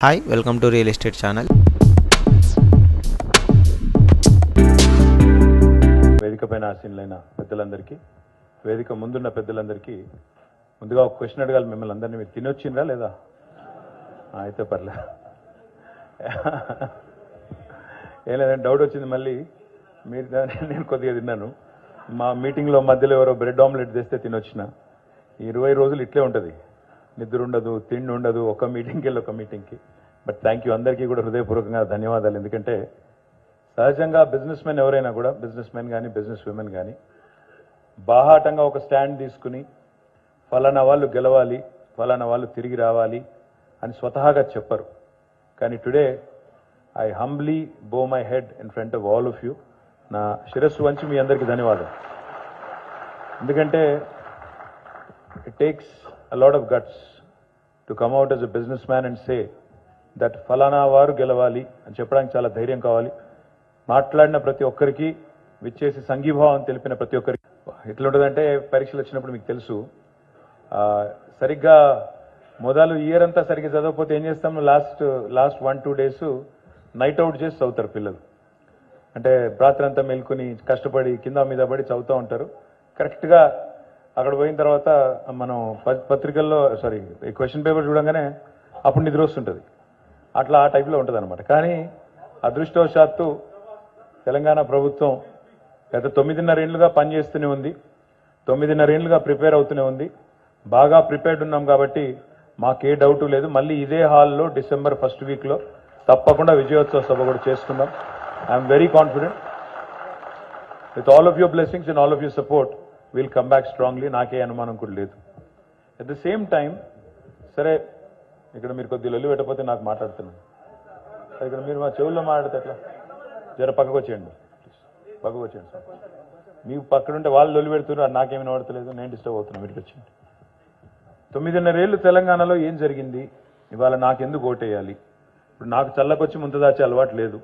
Hi, welcome to Real Estate channel. వేదిక పైన ఆసీనులైన పెద్దలందరికీ, వేదిక ముందున్న పెద్దలందరికీ ముందుగా ఒక క్వశ్చన్ అడగాలి మిమ్మల్ని అందరినీ. మీరు తినొచ్చిండ్రా లేదా? అయితే పర్లేదు. ఏం లేదంటే డౌట్ వచ్చింది మళ్ళీ. మీరు నేను కొద్దిగా తిన్నాను. మా మీటింగ్లో మధ్యలో ఎవరో బ్రెడ్ ఆమ్లెట్ తెస్తే తినొచ్చిన. 20 రోజులు ఇట్లే ఉంటుంది, నిద్ర ఉండదు, తిండి ఉండదు, ఒక మీటింగ్కి వెళ్ళి ఒక మీటింగ్కి. బట్ థ్యాంక్ యూ, అందరికీ కూడా హృదయపూర్వకంగా ధన్యవాదాలు. ఎందుకంటే సహజంగా బిజినెస్ మెన్ ఎవరైనా కూడా, బిజినెస్ మెన్ కానీ బిజినెస్ విమెన్ కానీ, బాహాటంగా ఒక స్టాండ్ తీసుకుని ఫలానా వాళ్ళు గెలవాలి, ఫలానా వాళ్ళు తిరిగి రావాలి అని స్వతహాగా చెప్పరు. కానీ టుడే ఐ హంబ్లీ బో my head in front of all of you. నా శిరస్సు వంచి మీ అందరికీ ధన్యవాదాలు. ఎందుకంటే it takes a lot of guts to come out as a business man and say that ఫలానా వారు గెలవాలి అని చెప్పడానికి చాలా ధైర్యం కావాలి. మాట్లాడిన ప్రతి ఒక్కరికి, విచ్చేసి సంఘీభావం తెలిపిన ప్రతి ఒక్కరికి ఎట్లుంటుందంటే, పరీక్షలు వచ్చినప్పుడు మీకు తెలుసు, సరిగ్గా మొదలు ఇయర్ అంతా సరిగ్గా చదవకపోతే ఏం చేస్తాము, లాస్ట్ 1-2 days నైట్ అవుట్ చేసి చదువుతారు పిల్లలు. అంటే రాత్రి అంతా మేల్కొని కష్టపడి కింద మీద పడి చదువుతూ ఉంటారు. కరెక్ట్గా అక్కడ పోయిన తర్వాత మనం పత్రికల్లో క్వశ్చన్ పేపర్ చూడంగానే అప్పుడు నిద్ర వస్తుంటుంది. అట్లా ఆ టైప్లో ఉంటుంది అనమాట. కానీ అదృష్టవశాత్తు తెలంగాణ ప్రభుత్వం గత 9.5 ఏళ్లుగా పనిచేస్తూనే ఉంది, 9.5 ఏళ్లుగా ప్రిపేర్ అవుతూనే ఉంది. బాగా ప్రిపేర్డ్ ఉన్నాం కాబట్టి మాకే డౌటు లేదు. మళ్ళీ ఇదే హాల్లో డిసెంబర్ 1st weekలో తప్పకుండా విజయోత్సవ సభ కూడా చేసుకుందాం. I'm very confident with all of your blessings and all of your support will come back strongly. నాకే అనుమానం కూడా లేదు. అట్ ద సేమ్ టైం, సరే ఇక్కడ మీరు కొద్దిగా లొల్లి పెట్టకపోతే నాకు మాట్లాడుతున్నాను. ఇక్కడ మీరు మా చెవుల్లో మాట్లాడితే ఎట్లా? జర పక్కకు వచ్చేయండి, పక్కకు వచ్చేయండి సార్. మీకు పక్కనుంటే వాళ్ళు లొల్లి పెడుతున్నారు, నాకేమీ నడతలేదు, నేను డిస్టర్బ్ అవుతున్నాను. వీటికి వచ్చింది 9.5 ఏళ్ళు తెలంగాణలో ఏం జరిగింది, ఇవాళ నాకెందుకు ఓటేయాలి? ఇప్పుడు నాకు చల్లకొచ్చి ముంత దాచే అలవాటు లేదు.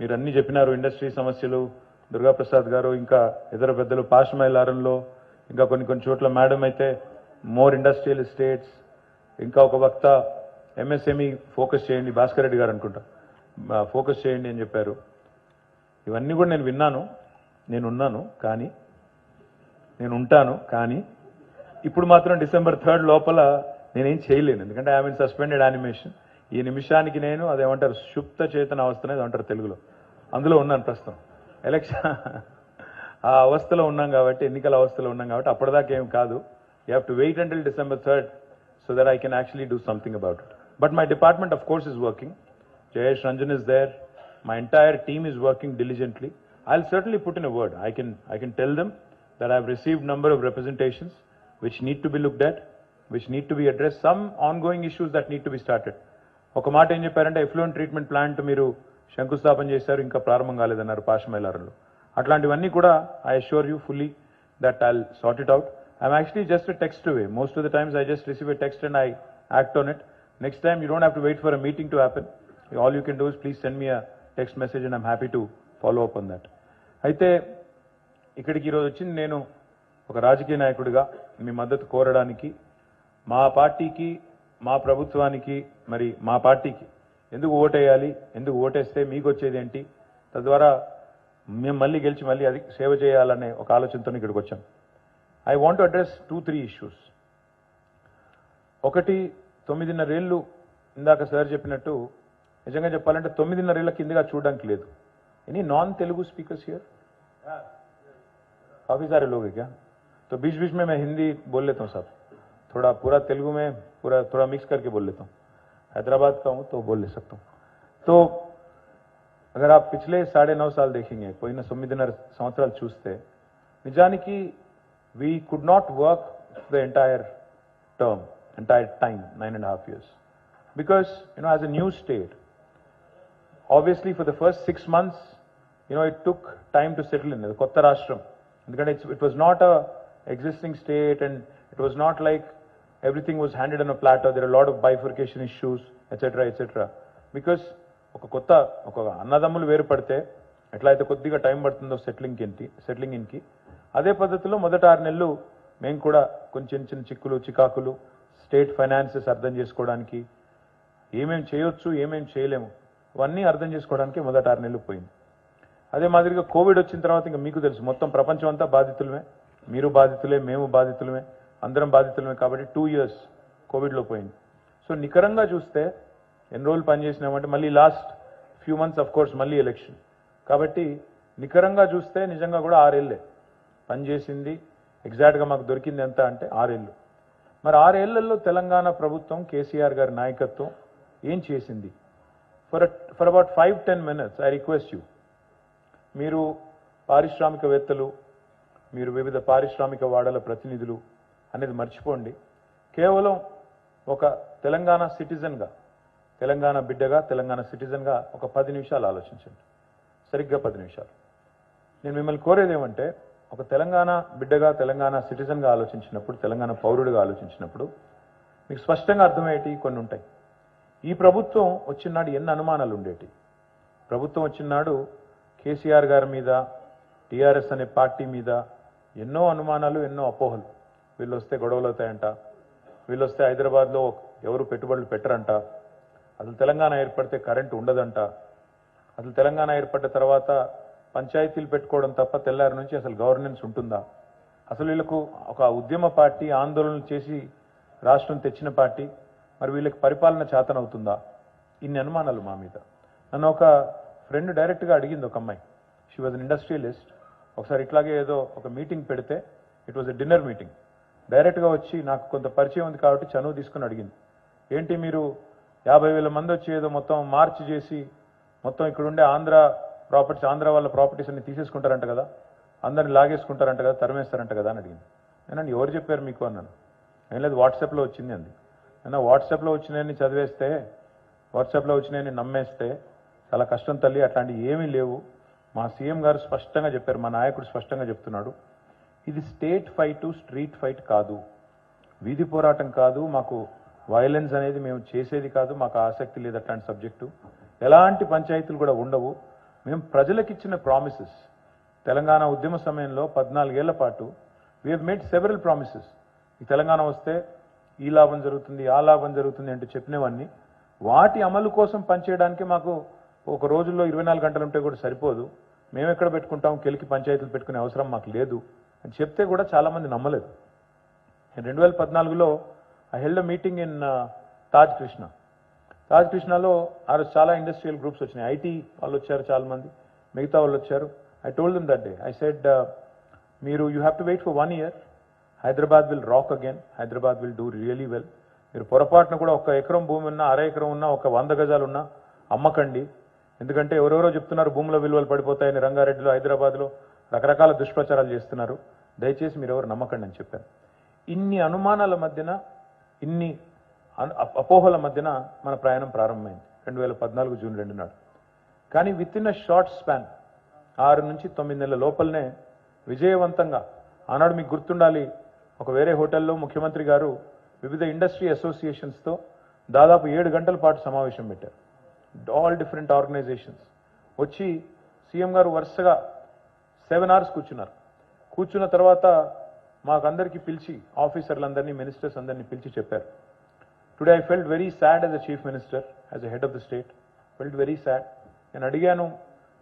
మీరు అన్నీ చెప్పినారు, ఇండస్ట్రీ సమస్యలు, దుర్గాప్రసాద్ గారు, ఇంకా ఇతర పెద్దలు పాశమైలారంలో, ఇంకా కొన్ని చోట్ల మేడం అయితే మోర్ ఇండస్ట్రియల్ ఎస్టేట్స్, ఇంకా ఒక వక్త ఎంఎస్ఎంఈ ఫోకస్ చేయండి, భాస్కర్ రెడ్డి గారు అనుకుంటా, ఫోకస్ చేయండి అని చెప్పారు. ఇవన్నీ కూడా నేను విన్నాను, నేను ఉంటాను. కానీ ఇప్పుడు మాత్రం December 3rd లోపల నేనేం చేయలేను. ఎందుకంటే ఐ మీన్ సస్పెండెడ్ యానిమేషన్. ఈ నిమిషానికి నేను అదేమంటారు, సుప్త చేతన అవస్థ అనేది అంటారు తెలుగులో, అందులో ఉన్నాను ప్రస్తుతం. ఎలక్షన్ ఆ అవస్థలో ఉన్నాం కాబట్టి, ఎన్నికల అవస్థలో ఉన్నాం కాబట్టి అప్పటిదాకా ఏం కాదు. You have to wait until December 3rd so that I can actually do something about it. But my department of course is working. Jayesh Ranjan is there. My entire team is working diligently. I'll certainly put in a word. I can tell them that I've received number of representations which need to be looked at, which need to be addressed, some ongoing issues that need to be started. ఒక మాట ఏం చెప్పారంటే, effluent treatment plant మీరు శంకుస్థాపన చేశారు, ఇంకా ప్రారంభం కాలేదన్నారు పాశమైలారంలో. అట్లాంటివన్నీ కూడా I assure you fully that I'll sort it out. I'm actually just a text away. Most of the times I just receive a text and I act on it. Next time you don't have to wait for a meeting to happen. All you can do is please send me a text message and I'm happy to follow up on that. అయితే ఇక్కడికి ఈరోజు వచ్చింది నేను ఒక రాజకీయ నాయకుడిగా మీ మద్దతు కోరడానికి, మా పార్టీకి, మా ప్రభుత్వానికి, మరి మా పార్టీకి ఎందుకు ఓటేయాలి, ఎందుకు ఓటేస్తే మీకు వచ్చేది ఏంటి, తద్వారా మేము మళ్ళీ గెలిచి మళ్ళీ అది సేవ చేయాలనే ఒక ఆలోచనతో ఇక్కడికి వచ్చాం. I want to address 2-3 issues. ఒకటి, 9.5 ఏళ్ళు ఇందాక సార్ చెప్పినట్టు, నిజంగా చెప్పాలంటే 9.5 ఏళ్ళ కిందగా చూడడానికి లేదు. Any non Telugu speakers here? काफी सारे लोग हैं क्या? तो बीच बीच में मैं हिंदी बोल लेता हूँ साहब, थोड़ा पूरा तेलुगु में थोड़ा मिक्स करके बोल लेता हूँ. हैदराबाद का हूँ तो बोल ले सकता हूँ. तो अगर आप पिछले 9.5 साल देखेंगे, कोई ना 9.5 సంవత్సరాలు చూస్తే, నిజానికి we could not work the entire time, 9.5 years. Because, as a new state, obviously for the first 6 months, it took time to settle in. The Kotta Rashtra. It was not a existing state and it was not like everything was handed on a platter. There are a lot of bifurcation issues, etc. Because ఒక అన్నదమ్ములు వేరు పడితే ఎట్లయితే కొద్దిగా time పడుతుందో settling ఇన్కి, అదే పద్ధతిలో మొదట 6 నెలలు మేము కూడా కొంచెం చిన్న చిక్కులు చికాకులు, స్టేట్ ఫైనాన్సెస్ అర్థం చేసుకోవడానికి, ఏమేమి చేయొచ్చు ఏమేమి చేయలేము ఇవన్నీ అర్థం చేసుకోవడానికి మొదట 6 నెలలు పోయింది. అదే మాదిరిగా కోవిడ్ వచ్చిన తర్వాత ఇంకా మీకు తెలుసు మొత్తం ప్రపంచం అంతా బాధితులమే, మీరు బాధితులే, మేము బాధితులమే, అందరం బాధితులమే. కాబట్టి 2 years కోవిడ్లో పోయింది. సో నికరంగా చూస్తే ఎన్ని రోజులు పనిచేసినామంటే మళ్ళీ last few months of course మళ్ళీ ఎలక్షన్. కాబట్టి నికరంగా చూస్తే నిజంగా కూడా 6 ఏళ్ళే పనిచేసింది. ఎగ్జాక్ట్గా మాకు దొరికింది ఎంత అంటే 6 ఏళ్ళు. మరి 6 ఏళ్లలో తెలంగాణ ప్రభుత్వం కేసీఆర్ గారి నాయకత్వం ఏం చేసింది? For about 5-10 minutes I request you, మీరు పారిశ్రామికవేత్తలు, మీరు వివిధ పారిశ్రామిక వాడల ప్రతినిధులు అనేది మర్చిపోండి. కేవలం ఒక తెలంగాణ సిటిజన్గా, తెలంగాణ బిడ్డగా, తెలంగాణ సిటిజన్గా ఒక 10 నిమిషాలు ఆలోచించండి. సరిగ్గా 10 నిమిషాలు. నేను మిమ్మల్ని కోరేది ఏమంటే, ఒక తెలంగాణ బిడ్డగా, తెలంగాణ సిటిజన్గా ఆలోచించినప్పుడు, తెలంగాణ పౌరుడిగా ఆలోచించినప్పుడు మీకు స్పష్టంగా అర్థమయ్యేటి కొన్ని ఉంటాయి. ఈ ప్రభుత్వం వచ్చినాడు ఎన్ని అనుమానాలు ఉండేటి. ప్రభుత్వం వచ్చినాడు కేసీఆర్ గారి మీద, టీఆర్ఎస్ అనే పార్టీ మీద ఎన్నో అనుమానాలు, ఎన్నో అపోహలు. వీళ్ళు వస్తే గొడవలు అవుతాయంట, వీళ్ళు వస్తే హైదరాబాద్లో ఎవరు పెట్టుబడులు పెట్టరంట, అసలు తెలంగాణ ఏర్పడితే కరెంటు ఉండదంట, అసలు తెలంగాణ ఏర్పడ్డ తర్వాత పంచాయతీలు పెట్టుకోవడం తప్ప తెల్లారి నుంచి అసలు గవర్నెన్స్ ఉంటుందా, అసలు వీళ్ళకు ఒక ఉద్యమ పార్టీ ఆందోళనలు చేసి రాష్ట్రం తెచ్చిన పార్టీ, మరి వీళ్ళకి పరిపాలన చేతనవుతుందా? ఇన్ని అనుమానాలు మా మీద. నన్ను ఒక ఫ్రెండ్ డైరెక్ట్గా అడిగింది, ఒక అమ్మాయి, షీ వాజ్ అన్ ఇండస్ట్రియలిస్ట్. ఒకసారి ఇట్లాగే ఏదో ఒక మీటింగ్ పెడితే, it was a dinner meeting, డైరెక్ట్గా వచ్చి నాకు కొంత పరిచయం ఉంది కాబట్టి చనువు తీసుకుని అడిగింది, ఏంటి మీరు 50,000 మంది వచ్చి ఏదో మొత్తం మార్చ్ చేసి మొత్తం ఇక్కడ ఉండే ఆంధ్ర వాళ్ళ ప్రాపర్టీస్ అన్ని తీసేసుకుంటారంట కదా, అందరిని లాగేసుకుంటారంట కదా, తరిమేస్తారంట కదా అని అడిగింది. నేను ఎవరు చెప్పారు మీకు అన్నాను. ఏం లేదు, వాట్సాప్లో వచ్చింది అంది. అయినా వాట్సాప్లో వచ్చినాయని చదివేస్తే, వాట్సాప్లో వచ్చినాయని నమ్మేస్తే చాలా కష్టం తల్లి, అట్లాంటివి ఏమీ లేవు. మా సీఎం గారు స్పష్టంగా చెప్పారు, మా నాయకుడు స్పష్టంగా చెప్తున్నాడు, ఇది స్టేట్ ఫైట్, స్ట్రీట్ ఫైట్ కాదు, వీధి పోరాటం కాదు, మాకు వైలెన్స్ అనేది మేము చేసేది కాదు, మాకు ఆసక్తి లేదు అట్లాంటి సబ్జెక్టు, ఎలాంటి పంచాయతీలు కూడా ఉండవు. మేము ప్రజలకు ఇచ్చిన ప్రామిసెస్, తెలంగాణ ఉద్యమ సమయంలో 14 ఏళ్ల పాటు we have made several promises. ఈ తెలంగాణ వస్తే ఈ లాభం జరుగుతుంది, ఆ లాభం జరుగుతుంది అంటూ చెప్పినవన్నీ, వాటి అమలు కోసం పనిచేయడానికి మాకు ఒక రోజుల్లో 24 గంటలు ఉంటే కూడా సరిపోదు, మేము ఎక్కడ పెట్టుకుంటాం, కెలికి పంచాయతీలు పెట్టుకునే అవసరం మాకు లేదు అని చెప్తే కూడా చాలామంది నమ్మలేదు. 2014లో I held a meeting in Taj కృష్ణలో ఆ రోజు చాలా ఇండస్ట్రియల్ గ్రూప్స్ వచ్చినాయి, ఐటీ వాళ్ళు వచ్చారు, చాలామంది మిగతా వాళ్ళు వచ్చారు. I told them that day, I said, మీరు you have to wait for 1 year, Hyderabad will rock again, Hyderabad will do really well. మీరు పొరపాటున కూడా 1 ఎకరం భూమి ఉన్నా, 1/2 ఎకరం ఉన్నా, 100 గజాలు ఉన్నా అమ్మకండి. ఎందుకంటే ఎవరెవరో చెప్తున్నారు భూముల విలువలు పడిపోతాయని, రంగారెడ్డిలో, హైదరాబాద్లో రకరకాల దుష్ప్రచారాలు చేస్తున్నారు, దయచేసి మీరు ఎవరు నమ్మకండి అని చెప్పారు. ఇన్ని అనుమానాల మధ్యన, ఇన్ని అపోహల మధ్యన మన ప్రయాణం ప్రారంభమైంది 2014 జూన్ 2 నాడు. కానీ with in a short span, 6 నుంచి 9 నెలల లోపలనే విజయవంతంగా, ఆనాడు మీకు గుర్తుండాలి, ఒక వేరే హోటల్లో ముఖ్యమంత్రి గారు వివిధ ఇండస్ట్రీ అసోసియేషన్స్తో దాదాపు 7 గంటల పాటు సమావేశం పెట్టారు. ఆల్ డిఫరెంట్ ఆర్గనైజేషన్స్ వచ్చి సీఎం గారు వరుసగా 7 hours కూర్చున్నారు. కూర్చున్న తర్వాత మాకందరికీ పిలిచి, ఆఫీసర్లందరినీ, మినిస్టర్స్ అందరినీ పిలిచి చెప్పారు, today I felt very sad as a chief minister, as a head of the state, felt very sad. నేను అడిగాను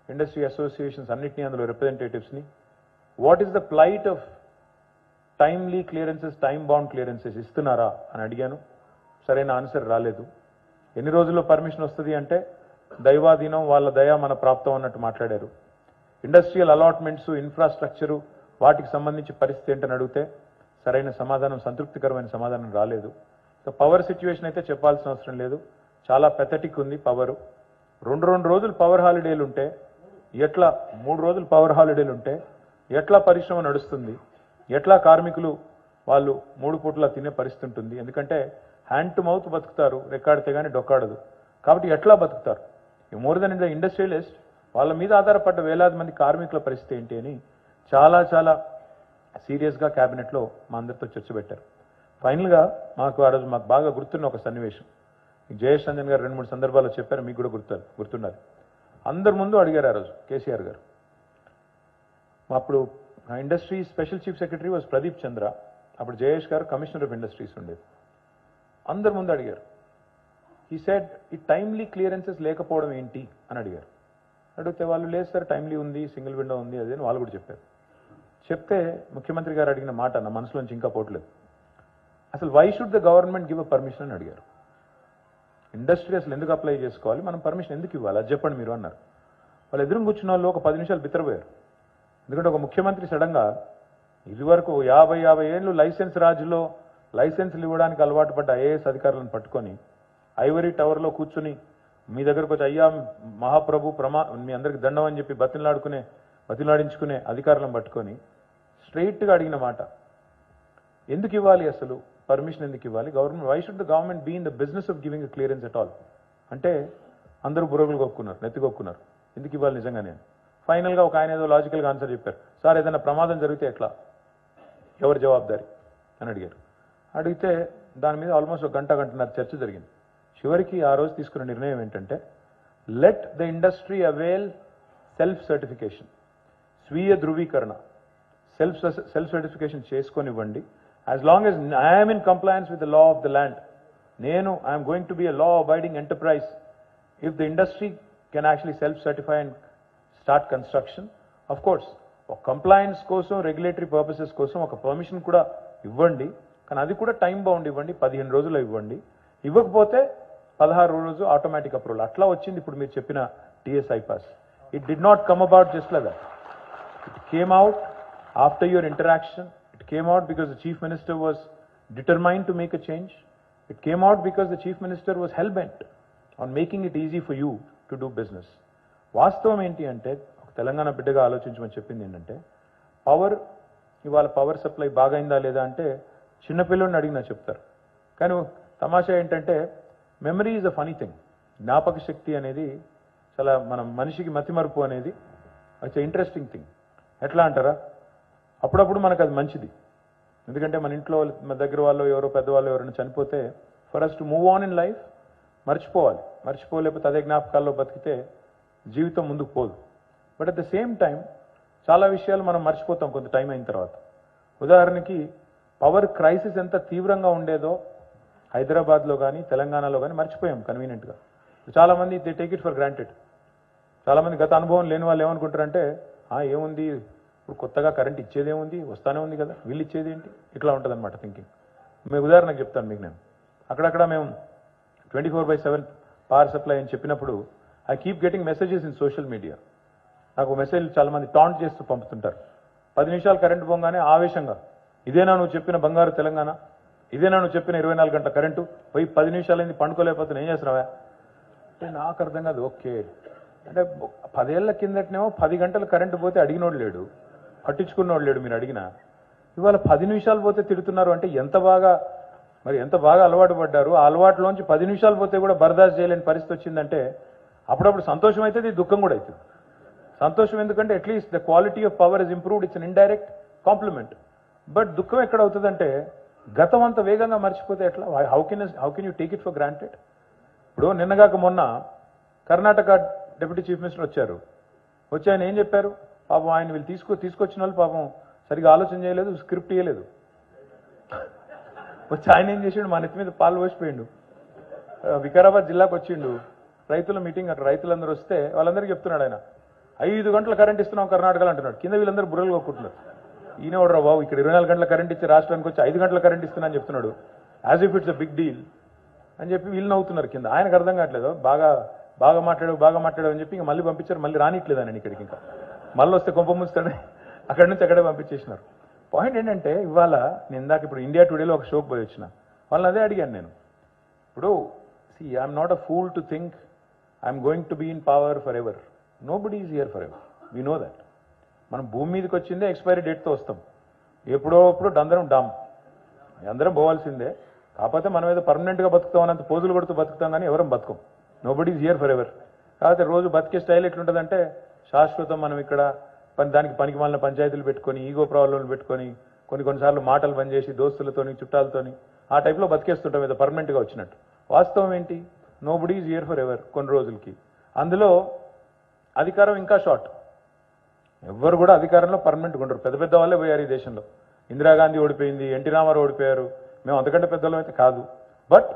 ఇండస్ట్రీ అసోసియేషన్స్ అన్నింటినీ, అందులో రిప్రజెంటేటివ్స్ని, what is the plight of timely clearances, time bound clearances ఇస్తున్నారా అని అడిగాను. సరైన ఆన్సర్ రాలేదు. ఎన్ని రోజుల్లో పర్మిషన్ వస్తుంది అంటే, దైవాధీనం, వాళ్ళ దయ మన ప్రాప్తం అన్నట్టు మాట్లాడారు. ఇండస్ట్రియల్ అలాట్మెంట్స్, ఇన్ఫ్రాస్ట్రక్చరు, వాటికి సంబంధించి పరిస్థితి ఏంటని అడిగితే సరైన సమాధానం, సంతృప్తికరమైన సమాధానం రాలేదు. సో పవర్ సిచ్యువేషన్ అయితే చెప్పాల్సిన అవసరం లేదు, చాలా పెథటిక్ ఉంది పవరు. 2 రోజులు పవర్ హాలిడేలు ఉంటే ఎట్లా, 3 రోజులు పవర్ హాలిడేలు ఉంటే ఎట్లా పరిశ్రమ నడుస్తుంది, ఎట్లా కార్మికులు వాళ్ళు 3 పూటలా తినే పరిస్థితి ఉంటుంది. ఎందుకంటే హ్యాండ్ టు మౌత్ బతుకుతారు, రెక్కాడితే కానీ డొక్కాడదు. కాబట్టి ఎట్లా బతుకుతారు? మోర్ దెన్ ద ఇండస్ట్రియలిస్ట్, వాళ్ళ మీద ఆధారపడ్డ వేలాది మంది కార్మికుల పరిస్థితి ఏంటి అని చాలా చాలా సీరియస్గా క్యాబినెట్లో మా అందరితో చర్చ పెట్టారు. ఫైనల్గా మాకు ఆ రోజు మాకు బాగా గుర్తున్న ఒక సన్నివేశం, జయేష్ రంజన్ గారు 2-3 సందర్భాల్లో చెప్పారు, మీకు కూడా గుర్తున్నారు. అందరి ముందు అడిగారు ఆ రోజు కేసీఆర్ గారు. అప్పుడు industry special chief secretary was Pradeep Chandra, అప్పుడు జయేష్ గారు కమిషనర్ ఆఫ్ ఇండస్ట్రీస్ ఉండేది. అందరి ముందు అడిగారు, ఈ సెడ్ ఈ టైమ్లీ క్లియరెన్సెస్ లేకపోవడం ఏంటి అని అడిగారు. అడిగితే వాళ్ళు లేదు సార్ టైమ్లీ ఉంది, సింగిల్ విండో ఉంది అదే అని వాళ్ళు కూడా చెప్పారు. చెప్తే ముఖ్యమంత్రి గారు అడిగిన మాట నా మనసులోంచి ఇంకా పోవట్లేదు. అసలు why should the government give a permission అని అడిగారు. ఇండస్ట్రీ అసలు ఎందుకు అప్లై చేసుకోవాలి, మనం పర్మిషన్ ఎందుకు ఇవ్వాలి అది చెప్పండి మీరు అన్నారు. వాళ్ళు ఎదురు కూర్చున్న వాళ్ళు ఒక 10 నిమిషాలు బిత్తరపోయారు. ఎందుకంటే ఒక ముఖ్యమంత్రి సడన్గా ఇదివరకు 50 ఏళ్ళు లైసెన్స్ రాజులో లైసెన్స్లు ఇవ్వడానికి అలవాటు పడ్డ ఐఏఎస్ అధికారులను పట్టుకొని ఐవరీ టవర్లో కూర్చుని మీ దగ్గరకు వచ్చి అయ్యా మహాప్రభు మీ అందరికి దండం అని చెప్పి బతిలాడించుకునే అధికారులను పట్టుకొని స్ట్రైట్గా అడిగిన మాట, ఎందుకు ఇవ్వాలి అసలు పర్మిషన్, ఎందుకు ఇవ్వాలి government, why should the government be in the business of giving a clearance at all అంటే అందరూ బుర్రగులు కొక్కున్నారు, నెత్తికొక్కున్నారు, ఎందుకు ఇవ్వాలి నిజంగానే. ఫైనల్గా ఒక ఆయన ఏదో లాజికల్గా ఆన్సర్ చెప్పారు, సార్ ఏదైనా ప్రమాదం జరిగితే ఎట్లా, ఎవరు జవాబుదారి అని అడిగారు. అడిగితే దాని మీద ఆల్మోస్ట్ ఒక గంటన్నర చర్చ జరిగింది. చివరికి ఆ రోజు తీసుకున్న నిర్ణయం ఏంటంటే let the industry avail self certification, స్వీయ ధృవీకరణ, సెల్ఫ్ సర్టిఫికేషన్ చేసుకొనివ్వండి. As long as I am in compliance with the law of the land, I am going to be a law abiding enterprise. If the industry can actually self certify and start construction, of course ఒక complains కోసం regulatory purposes కోసం ఒక permission కూడా ఇవ్వండి, కానీ అది కూడా time bound ఇవ్వండి, 15 రోజులు ఇవ్వండి, ఇవ్వకపోతే 16 రోజు ఆటోమేటిక్ అప్రూవల్. అట్లా వచ్చింది ఇప్పుడు మీరు చెప్పిన TSI pass. It did not come about just like that. It came out after your interaction. It came out because the Chief Minister was determined to make a change. It came out because the Chief Minister was hell-bent on making it easy for you to do business. వాస్తవం ఏంటి అంటే ఒక తెలంగాణ బిడ్డగా ఆలోచించమని చెప్పింది ఏంటంటే ఇవాళ power supply బాగైందా లేదా అంటే చిన్నపిల్లల్ని అడిగినా చెప్తారు. కానీ తమాషా ఏంటంటే memory is a funny thing. జ్ఞాపక శక్తి అనేది చాలా మనిషికి మతిమరుపు అనేది ఇట్స్ ఇంట్రెస్టింగ్ థింగ్. ఎట్లా అంటారా, అప్పుడప్పుడు మనకు అది మంచిది. ఎందుకంటే మన ఇంట్లో మన దగ్గర వాళ్ళు ఎవరో పెద్దవాళ్ళు ఎవరైనా చనిపోతే for us to move on in life మర్చిపోలేకపోతే అదే జ్ఞాపకాల్లో బతికితే జీవితం ముందుకు పోదు. But at the same time చాలా విషయాలు మనం మర్చిపోతాం కొంత టైం అయిన తర్వాత. ఉదాహరణకి పవర్ క్రైసిస్ ఎంత తీవ్రంగా ఉండేదో హైదరాబాద్లో కానీ తెలంగాణలో కానీ మర్చిపోయాం కన్వీనియంట్గా. చాలామంది they take it for granted. చాలామంది గత అనుభవం లేని వాళ్ళు ఏమనుకుంటారంటే ఏముంది ఇప్పుడు కొత్తగా కరెంట్ ఇచ్చేదేముంది, వస్తానే ఉంది కదా, వీళ్ళు ఇచ్చేది ఏంటి, ఇట్లా ఉంటుంది అనమాట థింకింగ్. మీకు ఉదాహరణకు చెప్తాను మీకు. నేను అక్కడక్కడ మేము 24/7 పవర్ సప్లై అని చెప్పినప్పుడు I keep getting messages in social media. నాకు మెసేజ్ చాలామంది టాంట్ చేస్తూ పంపుతుంటారు. 10 నిమిషాలు కరెంటు పోగానే ఆవేశంగా, ఇదేనా నువ్వు చెప్పిన బంగారు తెలంగాణ, ఇదేనా నువ్వు చెప్పిన 24 గంటల కరెంటు, పోయి 10 నిమిషాలైంది పండుకోలేకపోతే ఏం చేస్తున్నావా అంటే నాకు అర్థం కాదు. ఓకే అంటే 10 ఏళ్ల కిందటనేమో 10 గంటలు కరెంటు పోతే అడిగినోడు లేడు, పట్టించుకున్నోడు లేడు మీరు అడిగినా. ఇవాళ 10 నిమిషాలు పోతే తిడుతున్నారు అంటే ఎంత బాగా అలవాటు పడ్డారు. ఆ అలవాటులోంచి 10 నిమిషాలు పోతే కూడా బర్దాస్త్ చేయలేని పరిస్థితి వచ్చిందంటే అప్పుడప్పుడు సంతోషం అవుతుంది, దుఃఖం కూడా అవుతుంది. సంతోషం ఎందుకంటే at least the quality of power is improved, it's an indirect compliment. But దుఃఖం ఎక్కడ అవుతుందంటే గతం అంత వేగంగా మర్చిపోతే ఎట్లా, how can you take it for granted. ఇప్పుడు నిన్నగాక మొన్న కర్ణాటక డిప్యూటీ చీఫ్ మినిస్టర్ వచ్చి ఆయన ఏం చెప్పారు, పాపం ఆయన వీళ్ళు తీసుకొచ్చిన వాళ్ళు పాపం సరిగా ఆలోచన చేయలేదు, స్క్రిప్ట్ ఇవ్వలేదు. వచ్చి ఆయన ఏం చేసిండు, మా నెత్తి మీద పాలు పోసిపోయిండు. వికారాబాద్ జిల్లాకు వచ్చిండు, రైతుల మీటింగ్, అక్కడ రైతులందరూ వస్తే వాళ్ళందరికీ చెప్తున్నాడు ఆయన 5 గంటల కరెంట్ ఇస్తున్నాం కర్ణాటకలో అంటున్నాడు. కింద వీళ్ళందరూ బుర్రలు కొట్టుకుంటున్నారు. ఈయన కూడా బాబు ఇక్కడ 24 గంటల కరెంట్ ఇచ్చి రాష్ట్రానికి వచ్చి 5 గంటల కరెంట్ ఇస్తున్నా అని చెప్తున్నాడు, as if it's a big deal అని చెప్పి వీళ్ళు నవ్వుతున్నారు కింద. ఆయనకు అర్థం కావట్లేదు, బాగా మాట్లాడావు అని చెప్పి ఇంకా మళ్ళీ పంపించారు. మళ్ళీ రానిట్లేదు ఆయన ఇక్కడికి, ఇంకా మళ్ళీ వస్తే కొంప ముంచుతాడని అక్కడి నుంచి అక్కడే పంపించేసినారు. పాయింట్ ఏంటంటే ఇవాళ నేను ఇందాక ఇప్పుడు ఇండియా టుడేలో ఒక షోకి పోయి వచ్చిన వాళ్ళని అదే అడిగాను నేను. ఇప్పుడు I'm not a fool to think I'm going to be in power forever. Nobody is here forever, we know that. మనం భూమి మీదకి వచ్చిందే ఎక్స్పైరీ డేట్తో వస్తాం. ఎప్పుడో అందరం పోవాల్సిందే. కాకపోతే మనం ఏదో పర్మనెంట్గా బతుకుతాం అన్నంత పోజులు కొడుతూ బతుకుతాం, కానీ ఎవరం బతుకం. Nobody is here forever. కాకపోతే రోజు బతికే స్టైల్ ఎట్లుంటుందంటే శాశ్వతం మనం ఇక్కడ దానికి పనికి మాలిన పంచాయతీలు పెట్టుకొని, ఈగో ప్రాబ్లంలు పెట్టుకొని, కొన్నిసార్లు మాటలు బంద్ చేసి దోస్తులతోని చుట్టాలతోని ఆ టైప్లో బతికేస్తుంటాం ఏదో పర్మనెంట్గా వచ్చినట్టు. వాస్తవం ఏంటి, nobody is here for ever కొన్ని రోజులకి. అందులో అధికారం ఇంకా షార్ట్. ఎవ్వరు కూడా అధికారంలో పర్మనెంట్గా ఉండరు. పెద్ద వాళ్ళే పోయారు ఈ దేశంలో. ఇందిరాగాంధీ ఓడిపోయింది, ఎన్టీ రామారావు ఓడిపోయారు. మేము అంతకంటే పెద్దవాళ్ళం అయితే కాదు. బట్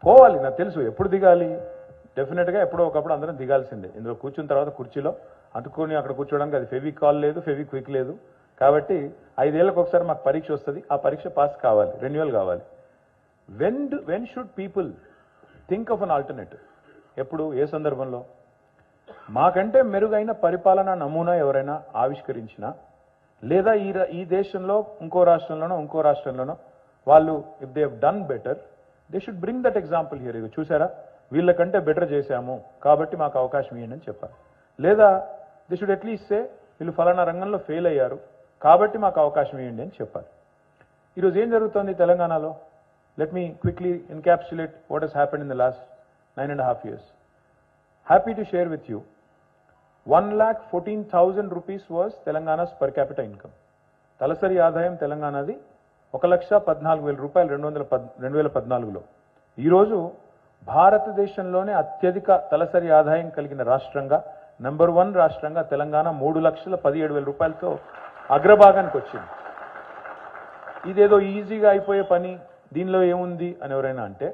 పోవాలి, నాకు తెలుసు ఎప్పుడు దిగాలి. డెఫినెట్గా ఎప్పుడో ఒకప్పుడు అందరం దిగాల్సిందే. ఇందులో కూర్చున్న తర్వాత కుర్చీలో అందుకొని అక్కడ కూర్చోడానికి అది ఫెవికాల్ లేదు, ఫెవిక్విక్ లేదు. కాబట్టి 5 ఏళ్ళకి ఒకసారి మాకు పరీక్ష వస్తుంది, ఆ పరీక్ష పాస్ కావాలి, రెన్యువల్ కావాలి. When should people think of an alternative? ఎప్పుడు, ఏ సందర్భంలో? మాకంటే మెరుగైన పరిపాలన నమూనా ఎవరైనా ఆవిష్కరించినా, లేదా ఈ దేశంలో ఇంకో రాష్ట్రంలోనో వాళ్ళు if they have done better, they should bring that example here. ఇది చూసారా, వీళ్ళకంటే బెటర్ చేశాము కాబట్టి మాకు అవకాశం ఇవ్వండి అని చెప్పాలి. లేదా దే షుడ్ అట్లీస్ట్ సే వీళ్ళు ఫలానా రంగంలో ఫెయిల్ అయ్యారు కాబట్టి మాకు అవకాశం ఇవ్వండి అని చెప్పాలి. ఈరోజు ఏం జరుగుతుంది తెలంగాణలో? Let me quickly encapsulate what has happened in the last 9.5 years. Happy to share with you, 1,14,000 rupees was Telangana's per capita income. తలసరి ఆదాయం తెలంగాణది 1,14,000 రూపాయలు 2014లో. ఈరోజు భారతదేశంలోనే అత్యధిక తలసరి ఆదాయం కలిగిన రాష్ట్రంగా, నెంబర్ 1 రాష్ట్రంగా తెలంగాణ 3,17,000 రూపాయలతో అగ్రభాగానికి వచ్చింది. ఇదేదో ఈజీగా అయిపోయే పని, దీనిలో ఏముంది అని ఎవరైనా అంటే,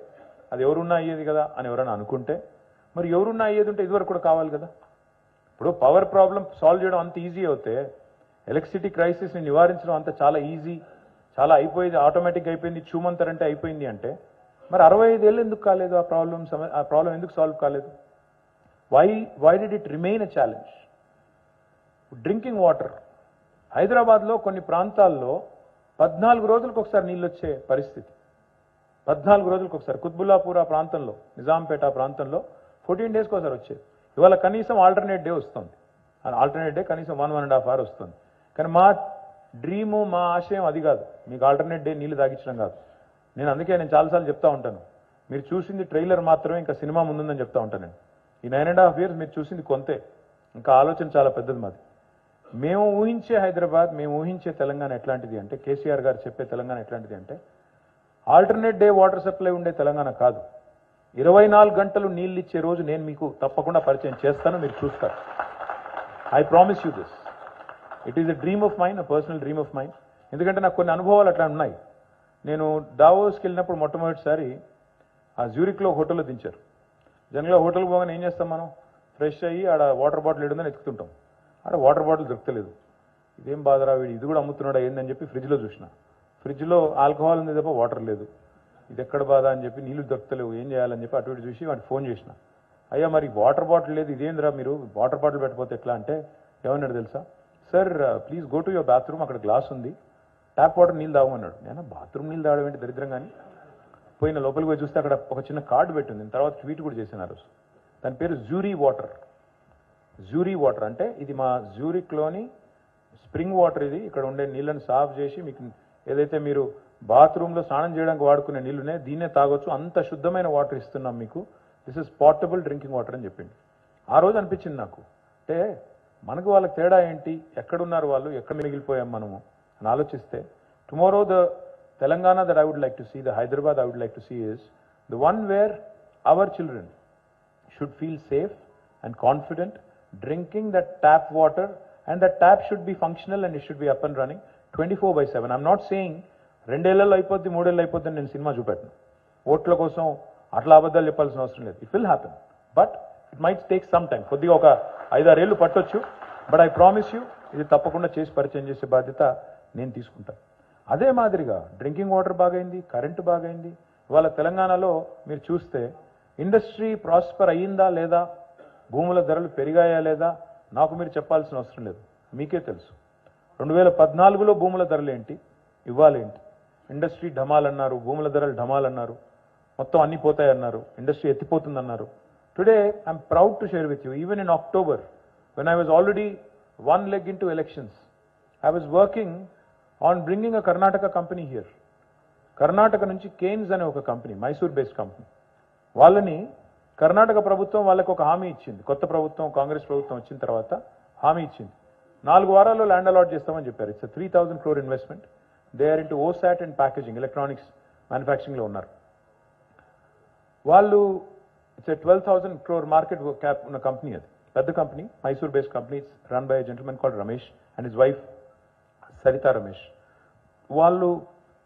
అది ఎవరున్నా అయ్యేది కదా అని ఎవరైనా అనుకుంటే, మరి ఎవరున్నా అయ్యేది ఉంటే ఇదివరకు కూడా కావాలి కదా. ఇప్పుడు పవర్ ప్రాబ్లం సాల్వ్ చేయడం అంత ఈజీ అవుతే, ఎలక్ట్రిసిటీ క్రైసిస్ని నివారించడం అంత చాలా ఈజీ, చాలా అయిపోయింది, ఆటోమేటిక్గా అయిపోయింది, చూమంతరంటే అయిపోయింది అంటే, మరి 65 ఏళ్ళు ఎందుకు కాలేదు? ఆ ప్రాబ్లం ఎందుకు సాల్వ్ కాలేదు? Why did it remain a challenge? Drinking water, హైదరాబాద్లో కొన్ని ప్రాంతాల్లో 14 రోజులకు ఒకసారి నీళ్ళు వచ్చే పరిస్థితి. 14 రోజులకు ఒకసారి. కుత్బుల్లాపూర్ ఆ ప్రాంతంలో, నిజాంపేట ఆ ప్రాంతంలో 14 డేస్కి ఒకసారి వచ్చేది. ఇవాళ కనీసం ఆల్టర్నేట్ డే వస్తుంది. ఆల్టర్నేట్ డే కనీసం 1.5 hour వస్తుంది. కానీ మా డ్రీము, మా ఆశయం అది కాదు, మీకు ఆల్టర్నేట్ డే నీళ్లు తాగించడం కాదు. నేను చాలాసార్లు చెప్తా ఉంటాను, మీరు చూసింది ట్రైలర్ మాత్రమే, ఇంకా సినిమా ముందుందని చెప్తా ఉంటాను నేను. ఈ 9.5 years మీరు చూసింది కొంతే, ఇంకా ఆలోచన చాలా పెద్దది మాది. మేము ఊహించే హైదరాబాద్, మేము ఊహించే తెలంగాణ ఎట్లాంటిది అంటే, కేసీఆర్ గారు చెప్పే తెలంగాణ ఎట్లాంటిది అంటే, ఆల్టర్నేట్ డే వాటర్ సప్లై ఉండే తెలంగాణ కాదు, 24 గంటలు నీళ్ళు ఇచ్చే రోజు నేను మీకు తప్పకుండా పరిచయం చేస్తాను, మీరు చూస్తారు. I promise you this. It is a dream of mind, a personal dream of mind. ఎందుకంటే నాకు కొన్ని అనుభవాలు అట్లా ఉన్నాయి. నేను దావోస్కి వెళ్ళినప్పుడు మొట్టమొదటిసారి ఆ జ్యూరిక్లో హోటల్లో దించారు. జనరల్గా హోటల్కి పోగానే ఏం చేస్తాం మనం? ఫ్రెష్ అయ్యి ఆడ వాటర్ బాటిల్ ఏడుందని ఎత్తుకుంటాం. ఆడ వాటర్ బాటిల్ దొరకలేదు. ఇదేం బాధరా, వీడు ఇది కూడా అమ్ముతున్నాడా ఏందని చెప్పి ఫ్రిడ్జ్లో చూసిన. ఫ్రిడ్జ్లో ఆల్కహాల్ ఉంది తప్ప వాటర్ లేదు. ఇది ఎక్కడ బాధ అని చెప్పి, నీళ్లు దొరకలేవు, ఏం చేయాలని చెప్పి అటు ఇటు చూసి వాడికి ఫోన్ చేసిన. అయ్యా మరి వాటర్ బాటిల్ లేదు, ఇదేంద్రా మీరు వాటర్ బాటిల్ పెట్టకపోతే ఎట్లా అంటే, ఏమన్నాడు తెలుసా? Sir please go to your bathroom, అక్కడ గ్లాస్ ఉంది, ట్యాప్ వాటర్ నీళ్ళు తాగమన్నాడు. నేను బాత్రూమ్ నీళ్ళు తాగడం ఏంటి దరిద్రం కానీ. పోయిన లోపలికి పోయి చూస్తే అక్కడ ఒక చిన్న కార్డు పెట్టింది. తర్వాత ట్వీట్ కూడా చేశాను ఆ రోజు. దాని పేరు జ్యూరీ వాటర్. జ్యూరీ వాటర్ అంటే ఇది మా జ్యూరిక్లోని స్ప్రింగ్ వాటర్. ఇది ఇక్కడ ఉండే నీళ్ళని సాఫ్ చేసి మీకు ఏదైతే మీరు బాత్రూంలో స్నానం చేయడానికి వాడుకునే నీళ్ళునే దీన్నే తాగొచ్చు, అంత శుద్ధమైన వాటర్ ఇస్తున్నాం మీకు, this is portable drinking water అని చెప్పింది. ఆ రోజు అనిపించింది నాకు, అంటే మనకు వాళ్ళకి తేడా ఏంటి, ఎక్కడున్నారు వాళ్ళు, ఎక్కడ మిగిలిపోయాం మనము అని ఆలోచిస్తే, tomorrow the Telangana that I would like to see, the Hyderabad I would like to see is the one where our children should feel safe and confident drinking that tap water, and that tap should be functional and it should be up and running 24/7. I'm not saying 2 ఏళ్లలో అయిపోద్ది 3 ఏళ్ళు అయిపోద్ది నేను cinema చూపెట్టను. ఓట్ల కోసం అట్లా అబద్ధాలు చెప్పాల్సిన అవసరం లేదు. It will happen, but it might take some time. కొద్దిగా ఒక 5-6 ఏళ్ళు పట్టొచ్చు, బట్ ఐ ప్రామిస్ యూ ఇది తప్పకుండా చేసి పరిచయం చేసే బాధ్యత నేను తీసుకుంటాను. అదే మాదిరిగా డ్రింకింగ్ వాటర్ బాగైంది, కరెంటు బాగైంది. ఇవాళ తెలంగాణలో మీరు చూస్తే ఇండస్ట్రీ ప్రాస్పర్ అయ్యిందా లేదా, భూముల ధరలు పెరిగాయా లేదా నాకు మీరు చెప్పాల్సిన అవసరం లేదు, మీకే తెలుసు. 2014లో భూముల ధరలు ఏంటి, ఇవ్వాలేంటి? ఇండస్ట్రీ ఢమాలన్నారు, భూముల ధరలు ఢమాలన్నారు, మొత్తం అన్ని పోతాయన్నారు, ఇండస్ట్రీ ఎత్తిపోతుందన్నారు. Today I'm proud to share with you, even in October when I was already one leg into elections, I was working on bringing a Karnataka company here. Karnataka నుంచి కేన్స్ అనే ఒక కంపెనీ, మైసూర్ బేస్డ్ కంపెనీ, వాళ్ళని కర్ణాటక ప్రభుత్వం వాళ్ళకి ఒక హామీ ఇచ్చింది. కొత్త ప్రభుత్వం, కాంగ్రెస్ ప్రభుత్వం వచ్చిన తర్వాత హామీ ఇచ్చింది, 4 వారాల్లో ల్యాండ్ అలాట్ చేస్తామని చెప్పారు. It's 3,000 crore investment. They are into OSAT and packaging, electronics మ్యానుఫ్యాక్చరింగ్లో ఉన్నారు వాళ్ళు. ఇట్స్ 12,000 crore మార్కెట్ క్యాప్ ఉన్న కంపెనీ, అది పెద్ద company, Mysore based company, run by gentlemen called Ramesh and his wife Sarita Ramesh. వాళ్ళు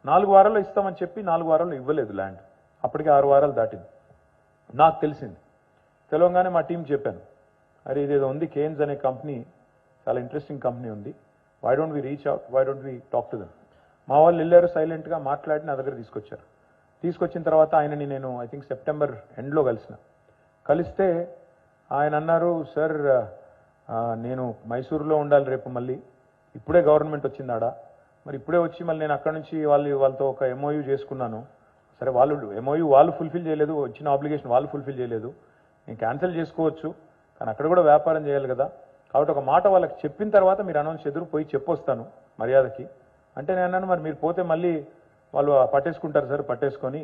4 వారాల్లో ఇస్తామని చెప్పి 4 వారాల్లో ఇవ్వలేదు ల్యాండ్. అప్పటికి 6 వారాలు దాటింది. నాకు తెలిసింది, తెలంగాణ మా టీం చెప్పాను, అరే ఇదేదో ఉంది కేన్స్ అనే కంపెనీ, చాలా ఇంట్రెస్టింగ్ కంపెనీ ఉంది, why don't we reach out, why don't we talk to them. మా వాళ్ళు వెళ్ళారు, సైలెంట్గా మాట్లాడి నా దగ్గర తీసుకొచ్చారు. తీసుకొచ్చిన తర్వాత ఆయనని నేను ఐ థింక్ సెప్టెంబర్ ఎండ్లో కలిస్తే ఆయన అన్నారు, సార్ నేను మైసూరులో ఉండాలి రేపు, మళ్ళీ ఇప్పుడే గవర్నమెంట్ వచ్చిందాడా, మరి ఇప్పుడే వచ్చి మళ్ళీ నేను అక్కడ నుంచి వాళ్ళతో ఒక ఎంఓయూ చేసుకున్నాను. సరే వాళ్ళు ఎంఓయూ వాళ్ళు ఫుల్ఫిల్ చేయలేదు, వచ్చిన ఆబ్లిగేషన్ వాళ్ళు ఫుల్ఫిల్ చేయలేదు, నేను క్యాన్సిల్ చేసుకోవచ్చు, కానీ అక్కడ కూడా వ్యాపారం చేయాలి కదా, కాబట్టి ఒక మాట వాళ్ళకి చెప్పిన తర్వాత మీరు అనౌన్స్ ఎదురు పోయి చెప్పొస్తాను మర్యాదకి అంటే. నేను అన్నాను, మరి మీరు పోతే మళ్ళీ వాళ్ళు పట్టేసుకుంటారు సార్, పట్టేసుకొని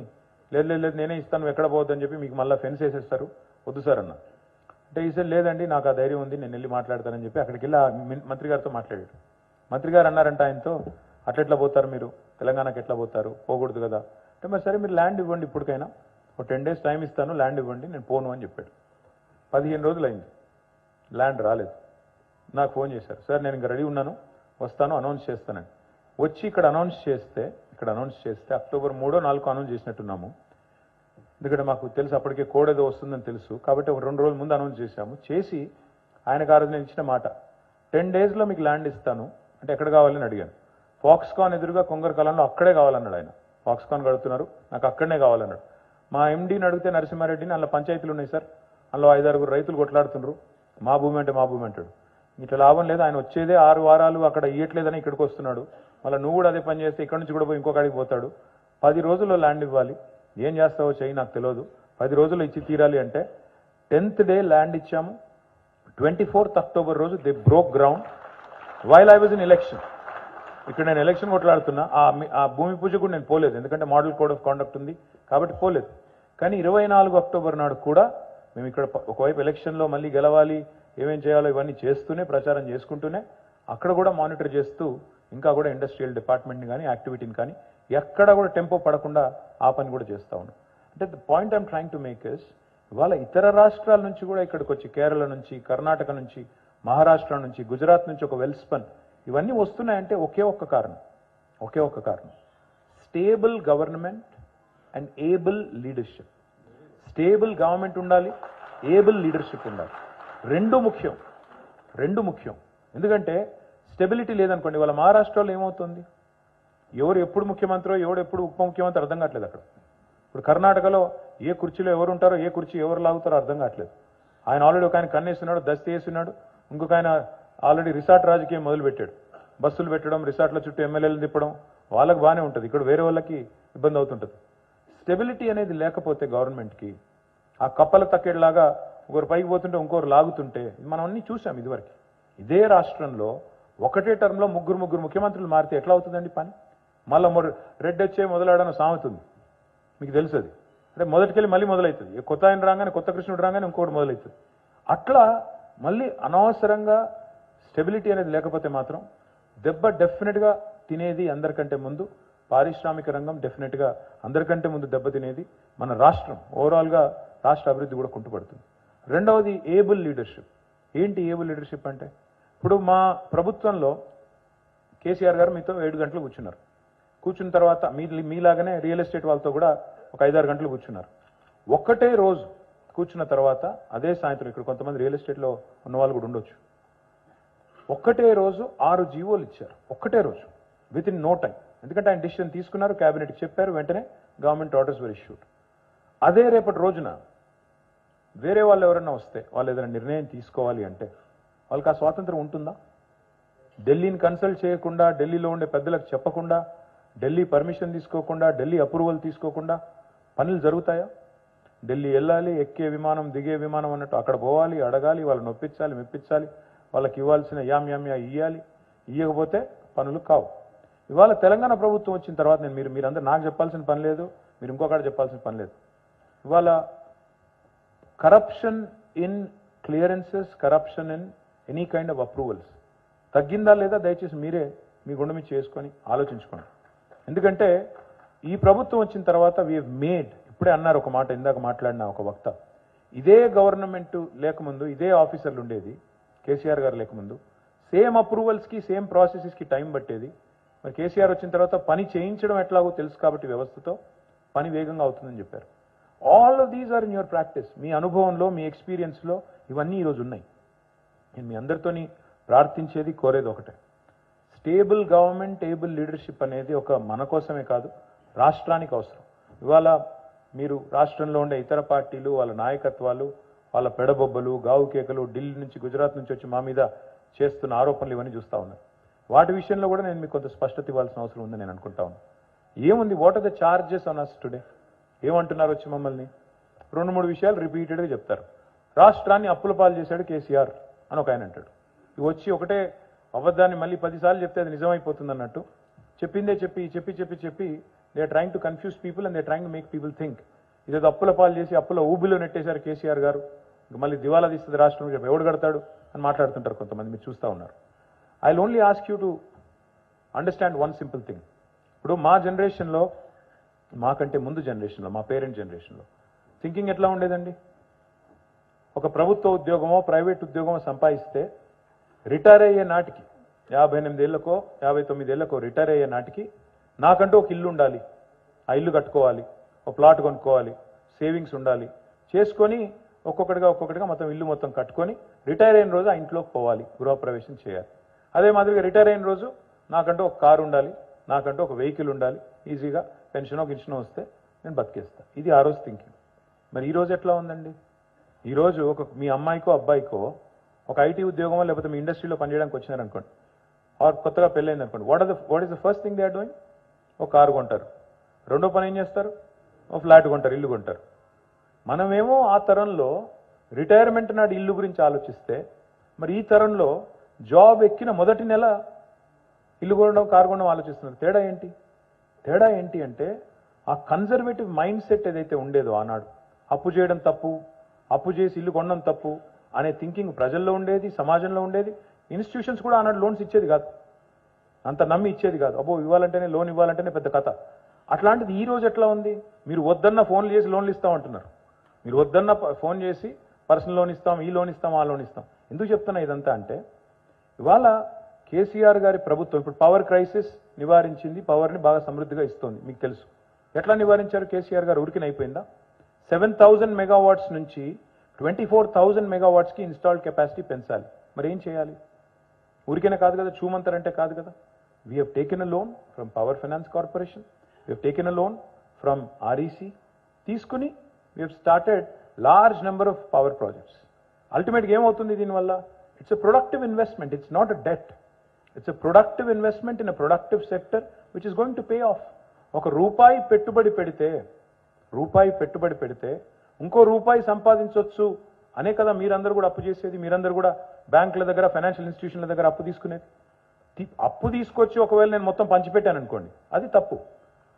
లేదు లేదు లేదు నేనే ఇస్తాను, ఎక్కడ పోవద్దని చెప్పి మీకు మళ్ళీ ఫెన్స్ వేసేస్తారు, వద్దు సార్ అన్న. అంటే ఈసారి లేదండి నాకు ఆ ధైర్యం ఉంది, నేను వెళ్ళి మాట్లాడతానని చెప్పి అక్కడికి వెళ్ళి మంత్రి గారితో మాట్లాడాడు. మంత్రి గారు అన్నారంట ఆయనతో, అట్లెట్లా పోతారు మీరు, తెలంగాణకి ఎట్లా పోతారు, పోకూడదు కదా అంటే. మరి సరే మీరు ల్యాండ్ ఇవ్వండి, ఇప్పటికైనా ఒక 10 days టైం ఇస్తాను, ల్యాండ్ ఇవ్వండి, నేను పోను అని చెప్పాడు. 15 రోజులు అయింది, ల్యాండ్ రాలేదు. నాకు ఫోన్ చేశారు, సార్ నేను ఇంకా రెడీ ఉన్నాను, వస్తాను, అనౌన్స్ చేస్తానని. వచ్చి ఇక్కడ అనౌన్స్ చేస్తే అక్టోబర్ 3, 4 అనౌన్స్ చేసినట్టున్నాము. ఎందుకంటే మాకు తెలుసు అప్పటికే కోడ్ ఏదో వస్తుందని తెలుసు, కాబట్టి ఒక 2 రోజుల ముందు అనౌన్స్ చేశాము. చేసి ఆయనకు ఆ రోజు నేను ఇచ్చిన మాట, 10 daysలో మీకు ల్యాండ్ ఇస్తాను అంటే ఎక్కడ కావాలని అడిగాను. ఫాక్స్కాన్ ఎదురుగా కొంగర్ కాలంలో అక్కడే కావాలన్నాడు ఆయన. ఫాక్స్కాన్ కడుతున్నారు, నాకు అక్కడనే కావాలన్నాడు. మా ఎండీని అడిగితే నరసింహారెడ్డిని, అందులో పంచాయతీలు ఉన్నాయి సార్, అందులో 5-6 రైతులు కొట్లాడుతున్నారు, మా భూమి అంటాడు. ఇట్లా లాభం లేదు, ఆయన వచ్చేదే 6 వారాలు అక్కడ ఇయ్యట్లేదని ఇక్కడికి వస్తున్నాడు, మళ్ళీ నువ్వు కూడా అదే పని చేస్తే ఇక్కడ నుంచి కూడా పోయి ఇంకొకడికి పోతాడు. 10 రోజుల్లో ల్యాండ్ ఇవ్వాలి, ఏం చేస్తావో చెయ్యి నాకు తెలియదు, 10 రోజుల్లో ఇచ్చి తీరాలి అంటే 10th day ల్యాండ్ ఇచ్చాము. 24th October రోజు they broke ground while I was in election. ఇక్కడ నేను ఎలక్షన్ కొట్లాడుతున్నా, ఆ భూమి పూజ కూడా నేను పోలేదు, ఎందుకంటే మోడల్ కోడ్ ఆఫ్ కాండక్ట్ ఉంది కాబట్టి పోలేదు. కానీ 24 అక్టోబర్ నాడు కూడా మేము ఇక్కడ ఒకవైపు ఎలక్షన్లో మళ్ళీ గెలవాలి, ఏమేం చేయాలో ఇవన్నీ చేస్తూనే, ప్రచారం చేసుకుంటూనే, అక్కడ కూడా మానిటర్ చేస్తూ, ఇంకా కూడా ఇండస్ట్రియల్ డిపార్ట్మెంట్ని కానీ యాక్టివిటీని కానీ ఎక్కడ కూడా టెంపో పడకుండా ఆ పని కూడా చేస్తూ ఉన్నాం. అంటే the point I'm trying to make is, ఇవాళ ఇతర రాష్ట్రాల నుంచి కూడా ఇక్కడికి వచ్చి, కేరళ నుంచి, కర్ణాటక నుంచి, మహారాష్ట్ర నుంచి, గుజరాత్ నుంచి ఒక వెల్స్పన్ ఇవన్నీ వస్తున్నాయంటే ఒకే ఒక్క కారణం, stable government and able leadership. Stable government ఉండాలి, ఏబుల్ లీడర్షిప్ ఉండాలి, రెండు ముఖ్యం. ఎందుకంటే స్టెబిలిటీ లేదనుకోండి, వాళ్ళ మహారాష్ట్రలో ఏమవుతుంది, ఎవరు ఎప్పుడు ముఖ్యమంత్రో, ఎవడు ఎప్పుడు ఉప ముఖ్యమంత్రి అర్థం కావట్లేదు అక్కడ. ఇప్పుడు కర్ణాటకలో ఏ కుర్చీలో ఎవరు ఉంటారో, ఏ కుర్చీ ఎవరు లాగుతారో అర్థం కావట్లేదు. ఆయన ఆల్రెడీ ఒక ఆయన కన్నేస్తున్నాడు, దస్తీ వేస్తున్నాడు, ఇంకొక ఆయన ఆల్రెడీ రిసార్ట్ రాజకీయం మొదలుపెట్టాడు. బస్సులు పెట్టడం, రిసార్ట్ల చుట్టూ ఎమ్మెల్యేలు తిప్పడం, వాళ్ళకి బాగానే ఉంటుంది, ఇక్కడ వేరే వాళ్ళకి ఇబ్బంది అవుతుంటుంది. స్టెబిలిటీ అనేది లేకపోతే గవర్నమెంట్కి, ఆ కప్పల తక్కేలాగా ఒకరు పైకి పోతుంటే ఇంకొకరు లాగుతుంటే, మనం అన్నీ చూసాం ఇదివరకు. ఇదే రాష్ట్రంలో ఒకటే టర్మ్లో ముగ్గురు ముఖ్యమంత్రులు మారితే ఎట్లా అవుతుందండి పని? మళ్ళీ రెడ్ వచ్చే మొదలాడని సామెతుంది, మీకు తెలుసు అది. అంటే మొదటికెళ్ళి మళ్ళీ మొదలవుతుంది, కొత్త ఆయన రాగానే, కొత్త కృష్ణుడు రాగానే ఇంకోటి మొదలవుతుంది. అట్లా మళ్ళీ అనవసరంగా స్టెబిలిటీ అనేది లేకపోతే మాత్రం దెబ్బ డెఫినెట్గా తినేది అందరికంటే ముందు పారిశ్రామిక రంగం, డెఫినెట్గా అందరికంటే ముందు దెబ్బ తినేది మన రాష్ట్రం. ఓవరాల్గా రాష్ట్ర అభివృద్ధి కూడా కుంటుపడుతుంది. రెండవది ఏబుల్ లీడర్షిప్. ఏంటి ఏబుల్ లీడర్షిప్ అంటే, ఇప్పుడు మా ప్రభుత్వంలో కేసీఆర్ గారు మీతో 7 గంటలు కూర్చున్న తర్వాత మీలాగానే రియల్ ఎస్టేట్ వాళ్ళతో కూడా ఒక 5-6 గంటలు కూర్చున్నారు. ఒక్కటే రోజు కూర్చున్న తర్వాత అదే సాయంత్రం, ఇక్కడ కొంతమంది రియల్ ఎస్టేట్లో ఉన్న వాళ్ళు కూడా ఉండొచ్చు, ఒక్కటే రోజు 6 జీవోలు ఇచ్చారు, ఒక్కటే రోజు, విత్ ఇన్ నో టైం. ఎందుకంటే ఆయన డిసిషన్ తీసుకున్నారు, క్యాబినెట్కి చెప్పారు, వెంటనే గవర్నమెంట్ ఆర్డర్స్ వర్ ఇష్యూడ్. అదే రేపటి రోజున వేరే వాళ్ళు ఎవరైనా వస్తే, వాళ్ళు ఏదైనా నిర్ణయం తీసుకోవాలి అంటే వాళ్ళకి ఆ స్వాతంత్రం ఉంటుందా? ఢిల్లీని కన్సల్ట్ చేయకుండా, ఢిల్లీలో ఉండే పెద్దలకు చెప్పకుండా, ఢిల్లీ పర్మిషన్ తీసుకోకుండా, ఢిల్లీ అప్రూవల్ తీసుకోకుండా పనులు జరుగుతాయా? ఢిల్లీ వెళ్ళాలి, ఎక్కే విమానం, దిగే విమానం అన్నట్టు అక్కడ పోవాలి, అడగాలి, వాళ్ళని నొప్పించాలి, మెప్పించాలి, వాళ్ళకి ఇవ్వాల్సిన యామ్యామ్యా ఇవ్వాలి, ఇవ్వకపోతే పనులు కావు. ఇవాళ తెలంగాణ ప్రభుత్వం వచ్చిన తర్వాత మీరందరూ నాకు చెప్పాల్సిన పని లేదు, మీరు ఇంకొకటి చెప్పాల్సిన పని లేదు. ఇవాళ corruption in clearances, corruption in any kind of approvals తగ్గిందా లేదా దయచేసి మీరే మీ గుండె మీద చేసుకొని ఆలోచించుకోండి. ఎందుకంటే ఈ ప్రభుత్వం వచ్చిన తర్వాత వీ హేవ్ మేడ్, ఇప్పుడే అన్నారు ఒక మాట, ఇందాక మాట్లాడిన ఒక వక్త, ఇదే గవర్నమెంట్ లేకముందు ఇదే ఆఫీసర్లు ఉండేది, కేసీఆర్ గారు లేకముందు సేమ్ అప్రూవల్స్కి, సేమ్ ప్రాసెసెస్కి టైం పట్టేది. మరి కేసీఆర్ వచ్చిన తర్వాత పని చేయించడం ఎట్లాగో తెలుసు కాబట్టి వ్యవస్థతో పని వేగంగా అవుతుందని చెప్పారు. All of these are in your practice. మీ అనుభవంలో, మీ ఎక్స్పీరియన్స్లో ఇవన్నీ ఈరోజు ఉన్నాయి. నేను మీ అందరితోని ప్రార్థించేది, కోరేది ఒకటే, స్టేబుల్ గవర్నమెంట్, టేబుల్ లీడర్షిప్ అనేది ఒక మన కోసమే కాదు, రాష్ట్రానికి అవసరం. ఇవాళ మీరు రాష్ట్రంలో ఉండే ఇతర పార్టీలు, వాళ్ళ నాయకత్వాలు, వాళ్ళ పెడబొబ్బలు, గావు కేకలు, ఢిల్లీ నుంచి, గుజరాత్ నుంచి వచ్చి మా మీద చేస్తున్న ఆరోపణలు ఇవన్నీ చూస్తూ ఉన్నారు. వాటి విషయంలో కూడా నేను మీకు కొంత స్పష్టత ఇవ్వాల్సిన అవసరం ఉందని నేను అనుకుంటా ఉన్నాను. ఏముంది, what are the charges on us today? ఏమంటున్నారు వచ్చి మమ్మల్ని? 2-3 విషయాలు రిపీటెడ్గా చెప్తారు. రాష్ట్రాన్ని అప్పుల పాలు చేశాడు కేసీఆర్ అని ఒక ఆయన అంటాడు. ఇవి వచ్చి ఒకటే అబద్ధాన్ని మళ్ళీ 10 సార్లు చెప్తే అది నిజమైపోతుంది అన్నట్టు చెప్పిందే చెప్పి చెప్పి చెప్పి చెప్పి they are trying to confuse people and they trying to make people think ఇదేదో అప్పుల పాలు చేసి అప్పుల ఊబిలో నెట్టేశారు కేసీఆర్ గారు, మళ్ళీ దివాలా తీస్తుంది రాష్ట్రం, ఎవడు కడతాడు అని మాట్లాడుతుంటారు కొంతమంది, మీరు చూస్తూ ఉన్నారు. I will only ask you to understand one simple thing. ఇప్పుడు మా జనరేషన్లో, మాకంటే ముందు జనరేషన్లో, మా పేరెంట్ జనరేషన్లో థింకింగ్ ఎట్లా ఉండేదండి? ఒక ప్రభుత్వ ఉద్యోగమో ప్రైవేట్ ఉద్యోగమో సంపాదిస్తే రిటైర్ అయ్యే నాటికి 58 ఏళ్లకో 59 ఏళ్లకో రిటైర్ అయ్యే నాటికి నాకంటూ ఒక ఇల్లు ఉండాలి, ఆ ఇల్లు కట్టుకోవాలి, ఒక ప్లాట్ కొనుక్కోవాలి, సేవింగ్స్ ఉండాలి, చేసుకొని ఒక్కొక్కటిగా మొత్తం ఇల్లు మొత్తం కట్టుకొని రిటైర్ అయిన రోజు ఆ ఇంట్లోకి పోవాలి, గృహప్రవేశం చేయాలి. అదే మాదిరిగా రిటైర్ అయిన రోజు నాకంటూ ఒక కారు ఉండాలి, నాకంటూ ఒక వెహికల్ ఉండాలి, ఈజీగా పెన్షనో గిన్షనో వస్తే నేను బతికేస్తాను. ఇది ఆ రోజు థింకింగ్. మరి ఈ రోజు ఎట్లా ఉందండి? ఈరోజు మీ అమ్మాయికో అబ్బాయికో ఒక ఐటీ ఉద్యోగమో లేకపోతే మీ ఇండస్ట్రీలో పనిచేయడానికి వచ్చినారనుకోండి, ఆర్ కొత్తగా పెళ్ళైంది అనుకోండి, what is the first thing they are doing? ఒక కారు కొంటారు. రెండో పని ఏం చేస్తారు? ఒక ఫ్లాట్ కొంటారు, ఇల్లు కొంటారు. మనమేమో ఆ తరంలో రిటైర్మెంట్ నాడు ఇల్లు గురించి ఆలోచిస్తే, మరి ఈ తరంలో జాబ్ ఎక్కిన మొదటి నెల ఇల్లు కొనడం, కారు కొనడం ఆలోచిస్తున్నారు. తేడా ఏంటి అంటే ఆ కన్జర్వేటివ్ మైండ్ సెట్ ఏదైతే ఉండేదో ఆనాడు, అప్పు చేయడం తప్పు, అప్పు చేసి ఇల్లు కొనడం తప్పు అనే థింకింగ్ ప్రజల్లో ఉండేది, సమాజంలో ఉండేది. ఇన్స్టిట్యూషన్స్ కూడా ఆనాడు లోన్స్ ఇచ్చేది కాదు, అంత నమ్మి ఇచ్చేది కాదు. అబ్బో ఇవ్వాలంటేనే, లోన్ ఇవ్వాలంటేనే పెద్ద కథ. అట్లాంటిది ఈ రోజు ఎట్లా ఉంది? మీరు వద్దన్న ఫోన్లు చేసి లోన్లు ఇస్తామంటున్నారు. మీరు వద్దన్న ఫోన్ చేసి పర్సనల్ లోన్ ఇస్తాం, ఈ లోన్ ఇస్తాం, ఆ లోన్ ఇస్తాం. ఎందుకు చెప్తున్నా ఇదంతా అంటే, ఇవాళ కేసీఆర్ గారి ప్రభుత్వం ఇప్పుడు పవర్ క్రైసిస్ నివారించింది, పవర్ని బాగా సమృద్ధిగా ఇస్తోంది. మీకు తెలుసు ఎట్లా నివారించారు కేసీఆర్ గారు? ఉరికిన అయిపోయిందా? 7,000 మెగావాట్స్ నుంచి 24,000 మెగావాట్స్కి ఇన్స్టాల్డ్ కెపాసిటీ పెంచాలి. మరి ఏం చేయాలి? ఊరికైనా కాదు కదా, చూమంతరంటే కాదు కదా. We have taken a loan from power finance corporation, we have taken a loan from REC, తీసుకుని we have started large number of power projects. అల్టిమేట్గా ఏమవుతుంది దీనివల్ల? It's a productive investment, it's not a debt. It's a productive investment in a productive sector which is going to pay off. ఒక రూపాయి పెట్టుబడి పెడితే ఇంకో రూపాయి సంపాదించవచ్చు అనే కదా మీరందరూ కూడా అప్పు చేసేది, మీరందరూ కూడా బ్యాంకుల దగ్గర, ఫైనాన్షియల్ ఇన్స్టిట్యూషన్ల దగ్గర అప్పు తీసుకునేది. అప్పు తీసుకొచ్చి ఒకవేళ నేను మొత్తం పంచిపెట్టాను అనుకోండి, అది తప్పు.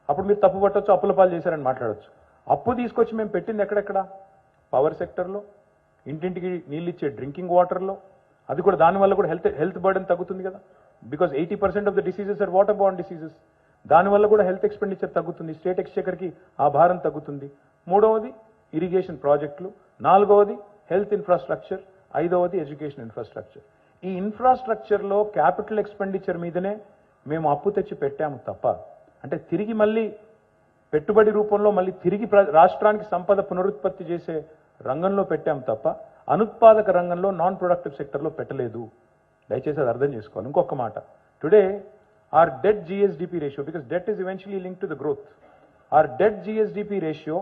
అప్పుడు మీరు తప్పు పట్టొచ్చు, అప్పుల పాలు చేశారని మాట్లాడచ్చు. అప్పు తీసుకొచ్చి మేము పెట్టింది ఎక్కడెక్కడ? పవర్ సెక్టర్లో, ఇంటింటికి నీళ్ళు ఇచ్చే డ్రింకింగ్ వాటర్లో. అది కూడా దానివల్ల కూడా హెల్త్ బర్డెన్ తగ్గుతుంది కదా, because 80% of the diseases are water borne diseases. దానివల్ల కూడా హెల్త్ ఎక్స్పెండిచర్ తగ్గుతుంది, స్టేట్ ఎక్స్చెకర్కి ఆ భారం తగ్గుతుంది. మూడవది ఇరిగేషన్ ప్రాజెక్టులు, నాలుగవది హెల్త్ ఇన్ఫ్రాస్ట్రక్చర్, ఐదవది ఎడ్యుకేషన్ ఇన్ఫ్రాస్ట్రక్చర్. ఈ ఇన్ఫ్రాస్ట్రక్చర్లో క్యాపిటల్ ఎక్స్పెండిచర్ మీదనే మేము అప్పు తెచ్చి పెట్టాము తప్ప, అంటే తిరిగి మళ్ళీ పెట్టుబడి రూపంలో మళ్ళీ తిరిగి రాష్ట్రానికి సంపద పునరుత్పత్తి చేసే రంగంలో పెట్టాము తప్ప అనుత్పాదక రంగంలో, నాన్ ప్రొడక్టివ్ సెక్టర్లో పెట్టలేదు. దయచేసి అది అర్థం చేసుకోవాలి. ఇంకొక మాట, today our debt GSDP ratio, because debt is eventually linked to the growth, our debt GSDP ratio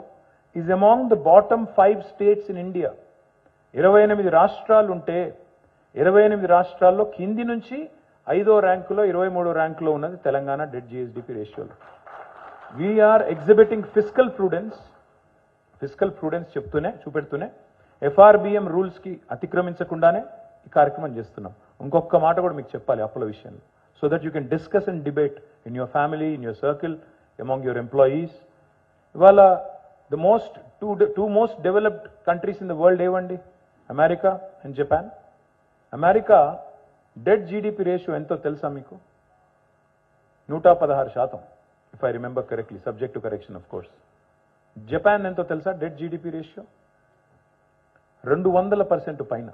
is among the bottom 5 states in India. 28 రాష్ట్రాలు ఉంటే 28 రాష్ట్రాల్లో కింది నుంచి 5వ ర్యాంకులో 23వ ర్యాంకులో ఉన్నది తెలంగాణ డెట్ GSDP రేషియోలో. వీఆర్ ఎగ్జిబిటింగ్ ఫిస్కల్ ప్రూడెన్స్ చూపెడుతూనే FRBM రూల్స్కి అతిక్రమించకుండానే ఈ కార్యక్రమం చేస్తున్నాం. ఇంకొక మాట కూడా మీకు చెప్పాలి అప్పుల విషయంలో, so that you can discuss and debate in your family, in your circle, among your employees. Ivala the two most developed countries in the world evandi, America and Japan. America debt GDP ratio ento telusa meeku? 116%, if I remember correctly, subject to correction of course. Japan ento telusa debt GDP ratio? 200% పైన.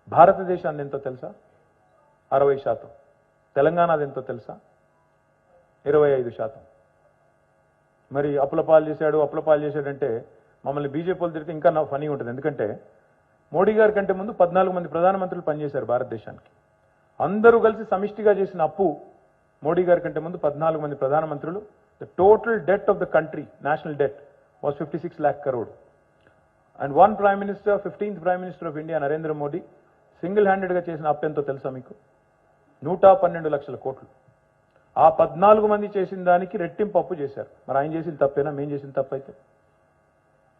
భారతదేశాన్ని ఎంతో తెలుసా? 60%. తెలంగాణది ఎంతో తెలుసా? 25%. మరి అప్పుల పాలు చేశాడంటే మమ్మల్ని బీజేపీ వాళ్ళు తిరిగితే ఇంకా నాకు ఫనీ ఉంటుంది. ఎందుకంటే మోడీ గారి కంటే ముందు 14 మంది ప్రధానమంత్రులు పనిచేశారు భారతదేశానికి. అందరూ కలిసి సమిష్టిగా చేసిన అప్పు మోడీ గారి కంటే ముందు 14 మంది ప్రధానమంత్రులు. The total debt of the country, national debt, was 56 lakh crore. And one prime minister, 15th prime minister of India Narendra Modi single హ్యాండెడ్గా చేసిన అప్పు ఎంతో తెలుసా మీకు? 112 లక్షల కోట్లు. ఆ 14 మంది చేసిన దానికి రెట్టింపు అప్పు చేశారు. మరి ఆయన చేసిన తప్పేనా? మేము చేసిన తప్పైతే?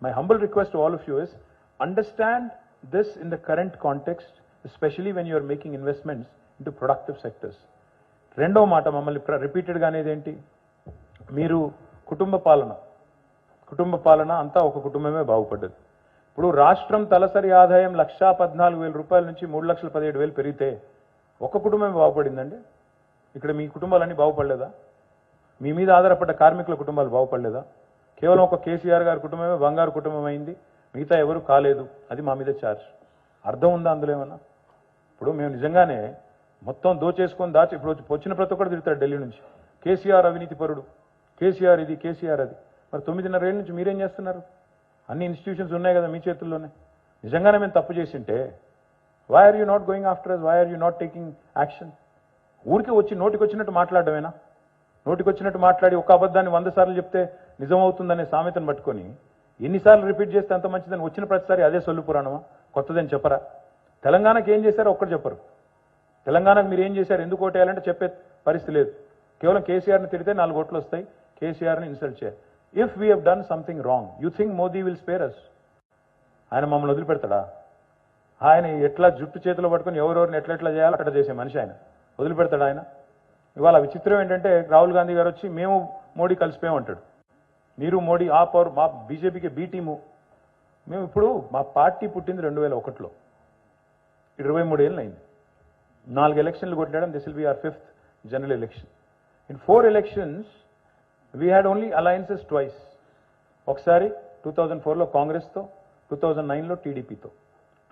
My humble request to all of you is understand this in the current context, especially when you are making investments into productive sectors. రెండో మాట మమ్మల్ని రిపీటెడ్గా అనేది ఏంటి? మీరు కుటుంబ పాలన అంతా ఒక కుటుంబమే బాగుపడ్డది. ఇప్పుడు రాష్ట్రం తలసరి ఆదాయం 1,14,000 రూపాయల నుంచి 3,17,000 పెరిగితే ఒక కుటుంబమే బాగుపడిందండి. ఇక్కడ మీ కుటుంబాలన్నీ బాగుపడలేదా? మీ మీద ఆధారపడ్డ కార్మికుల కుటుంబాలు బాగుపడలేదా? కేవలం ఒక కేసీఆర్ గారి కుటుంబమే బంగారు కుటుంబం అయింది, మిగతా ఎవరు కాలేదు. అది మా మీద ఛార్జ్. అర్థం ఉందా అందులో ఏమన్నా? ఇప్పుడు మేము నిజంగానే మొత్తం దోచేసుకొని ఇప్పుడు వచ్చిన ప్రతి ఒక్కరు తిరుగుతాడు ఢిల్లీ నుంచి, కేసీఆర్ అవినీతి పరుడు, కేసీఆర్ ఇది, కేసీఆర్ అది. మరి 9.5 ఏళ్ళ నుంచి మీరేం చేస్తున్నారు? అన్ని ఇన్స్టిట్యూషన్స్ ఉన్నాయి కదా మీ చేతుల్లోనే. నిజంగానే మేము తప్పు చేసింటే why are you not going after us? Why are you not taking action? ఊరికే వచ్చి నోటికొచ్చినట్టు మాట్లాడమేనా? నోటికొచ్చినట్టు మాట్లాడి ఒక అబద్ధాన్ని 100 సార్లు చెప్తే నిజమవుతుందనే సామెతను పట్టుకొని ఎన్నిసార్లు రిపీట్ చేస్తే అంత మంచిదని వచ్చిన ప్రతిసారి అదే సొల్లు పురాణమా? కొత్తదని చెప్పరా? తెలంగాణకి ఏం చేశారో ఒక్కటి చెప్పరు. తెలంగాణకు మీరు ఏం చేశారు, ఎందుకు ఓటేయాలంటే చెప్పే పరిస్థితి లేదు. కేవలం కేసీఆర్ని తిడితే 4 ఓట్లు వస్తాయి, కేసీఆర్ని ఇన్సల్ట్ చేయాలి. If we have done something wrong, you think Modi will spare us? ఆయన మమ్మల్ని వదిలిపెడతాడా? ఆయన ఎట్లా జుట్టు చేతిలో పట్టుకొని ఎవరెవరిని ఎట్లా చేయాలో అట్లా చేసే మనిషి ఆయన. వదిలిపెడతాడు ఆయన? ఇవాళ విచిత్రం ఏంటంటే రాహుల్ గాంధీ గారు వచ్చి మేము మోడీ కలిసిపోయామంటాడు. మీరు మోడీ ఆ పవర్, మా బీజేపీకి బీ టీము. మేము ఇప్పుడు మా పార్టీ పుట్టింది 2001లో, 23 ఏళ్ళు అయింది. 4 ఎలక్షన్లు కొట్లాడడం. This will be our 5th general election. In 4 elections we had only alliances twice. ఒకసారి 2004లో కాంగ్రెస్తో, 2009లో టీడీపీతో,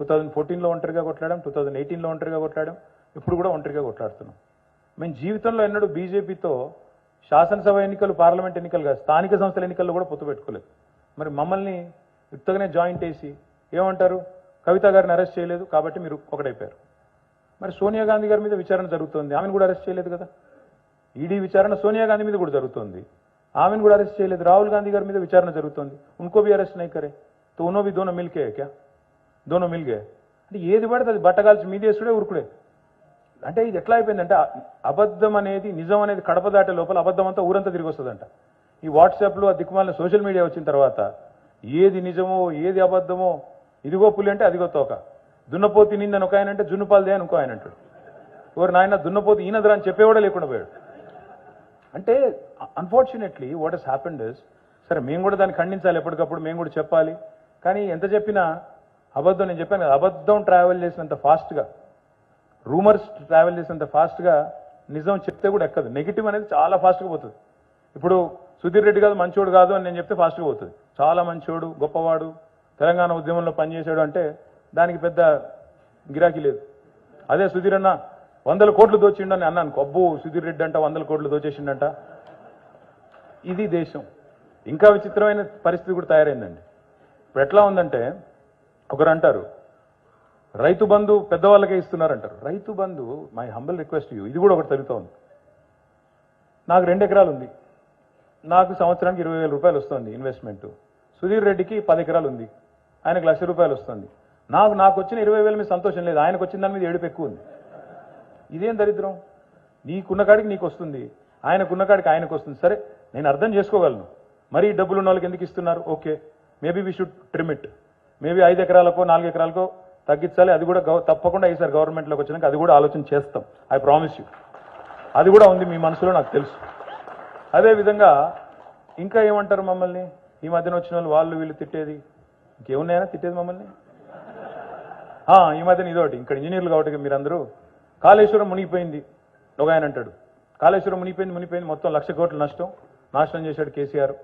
2014లో ఒంటరిగా కొట్లాడాం, 2018లో ఒంటరిగా కొట్లాడాం, ఇప్పుడు కూడా ఒంటరిగా కొట్లాడుతున్నాం. మేము జీవితంలో ఎన్నడూ బీజేపీతో శాసనసభ ఎన్నికలు, పార్లమెంట్ ఎన్నికలు కాదు, స్థానిక సంస్థల ఎన్నికల్లో కూడా పొత్తు పెట్టుకోలేదు. మరి మమ్మల్ని యుక్తగానే జాయింట్ వేసి ఏమంటారు? కవిత గారిని అరెస్ట్ చేయలేదు కాబట్టి మీరు ఒకటైపోయారు. మరి సోనియా గాంధీ గారి మీద విచారణ జరుగుతుంది, ఆమెను కూడా అరెస్ట్ చేయలేదు కదా. ఈడీ విచారణ సోనియా గాంధీ మీద కూడా జరుగుతుంది, ఆమెను కూడా అరెస్ట్ చేయలేదు. రాహుల్ గాంధీ గారి మీద విచారణ జరుగుతుంది, ఉनको भी అరెస్ట్ नहीं करे तो उन्होंने भी दोनों मिलके क्या दोनों मिल गए? అంటే ఏది పడితే అది బట్టగాల్చి మీదేసుడే ఉరుకుడే. అంటే ఇది ఎట్లా అయిపోయిందంటే అబద్ధం అనేది నిజం అనేది కడప దాటే లోపల అబద్ధం అంతా ఊరంతా తిరిగి వస్తుందంట. ఈ వాట్సాప్లో ఆ దిక్కుమాలిన సోషల్ మీడియా వచ్చిన తర్వాత ఏది నిజమో ఏది అబద్ధమో, ఇదిగో పులి అంటే అదిగో తోక, దున్నపోతి నిందని ఒక ఆయన అంటే జున్నుపాలదే అని ఇంకో ఆయన అంటాడు. ఎవరు నాయన దున్నపోతి ఈయనదరా అని చెప్పేవాడే లేకుండా పోయాడు. అంటే unfortunately what has happened is, సరే మేము కూడా దాన్ని ఖండించాలి, ఎప్పటికప్పుడు మేము కూడా చెప్పాలి. కానీ ఎంత చెప్పినా అబద్ధం, నేను చెప్పాను కదా, అబద్ధం ట్రావెల్ చేసినంత ఫాస్ట్గా, రూమర్స్ ట్రావెల్ చేసినంత ఫాస్ట్గా నిజం చెప్తే కూడా ఎక్కదు. నెగిటివ్ అనేది చాలా ఫాస్ట్గా పోతుంది. ఇప్పుడు సుధీర్ రెడ్డి కాదు మంచోడు కాదు అని నేను చెప్తే ఫాస్ట్గా పోతుంది. చాలా మంచోడు, గొప్పవాడు, తెలంగాణ ఉద్యమంలో పనిచేశాడు అంటే దానికి పెద్ద గిరాకీ లేదు. అదే సుధీర్ అన్న 100 కోట్లు దోచిండు అని అన్నాను, అబ్బో సుధీర్ రెడ్డి అంట 100 కోట్లు దోచేసిండంట. ఇది దేశం. ఇంకా విచిత్రమైన పరిస్థితి కూడా తయారైందండి. ఇప్పుడు ఎట్లా ఉందంటే, ఒకరు అంటారు Rythu Bandhu పెద్దవాళ్ళకే ఇస్తున్నారంటారు. Rythu Bandhu, my humble request you, ఇది కూడా ఒకటి జరుగుతూ ఉంది. నాకు 2 ఎకరాలు ఉంది, నాకు సంవత్సరానికి 20,000 రూపాయలు వస్తుంది ఇన్వెస్ట్మెంట్. సుధీర్ రెడ్డికి 10 ఎకరాలు ఉంది, ఆయనకు 1,00,000 రూపాయలు వస్తుంది. నాకు వచ్చిన 20,000 మీద సంతోషం లేదు, ఆయనకు వచ్చిన దాని మీద ఏడుపు ఎక్కువ ఉంది. ఇదేం దరిద్రం? నీకున్న కాడికి నీకు వస్తుంది, ఆయనకున్న కాడికి ఆయనకు వస్తుంది. సరే, నేను అర్థం చేసుకోగలను, మరీ డబ్బులు ఉన్న వాళ్ళకి ఎందుకు ఇస్తున్నారు? Okay, maybe we should trim it. Maybe 5 ఎకరాలకో 4 ఎకరాలకో తగ్గించాలి. అది కూడా తప్పకుండా ఈసారి గవర్నమెంట్లోకి వచ్చినాక అది కూడా ఆలోచన చేస్తాం. I promise you. అది కూడా ఉంది మీ మనసులో, నాకు తెలుసు. అదేవిధంగా ఇంకా ఏమంటారు మమ్మల్ని ఈ మధ్యన వచ్చిన వాళ్ళు వీళ్ళు తిట్టేది? ఇంకేమున్నాయనా తిట్టేది మమ్మల్ని? ఈ మధ్యన ఇదోటి, ఇక్కడ ఇంజనీర్లు కాబట్టి మీరందరూ కాళేశ్వరం మునిగిపోయింది ఒక ఆయన అంటాడు. కాళేశ్వరం మునిగిపోయింది మొత్తం 1,00,000 కోట్ల నాశనం చేశాడు కేసీఆర్.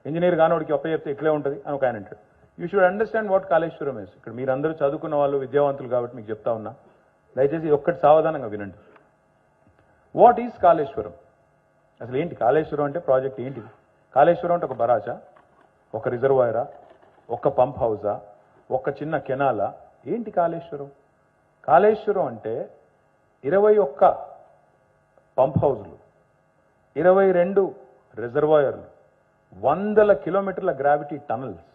ఇంజనీర్ కానోడికి అప్ప చెప్తే ఇట్లే ఉంటుంది అని ఒక ఆయన అంటాడు. You should understand what Kaleshwaram is. ఇక్కడ మీరందరూ చదువుకున్న వాళ్ళు, విద్యావంతులు కాబట్టి మీకు చెప్తా ఉన్నా, దయచేసి ఒక్కటి సావధానంగా వినండి. What is Kaleshwaram? అసలు ఏంటి కాళేశ్వరం అంటే? ప్రాజెక్ట్ ఏంటిది? కాళేశ్వరం అంటే ఒక బరాజా, ఒక రిజర్వాయరా, ఒక పంప్ హౌజా, ఒక చిన్న కెనాలా? ఏంటి కాళేశ్వరం? కాళేశ్వరం అంటే 21 పంప్ హౌజులు, 22 రిజర్వాయర్లు, 100 కిలోమీటర్ల గ్రావిటీ టనల్స్.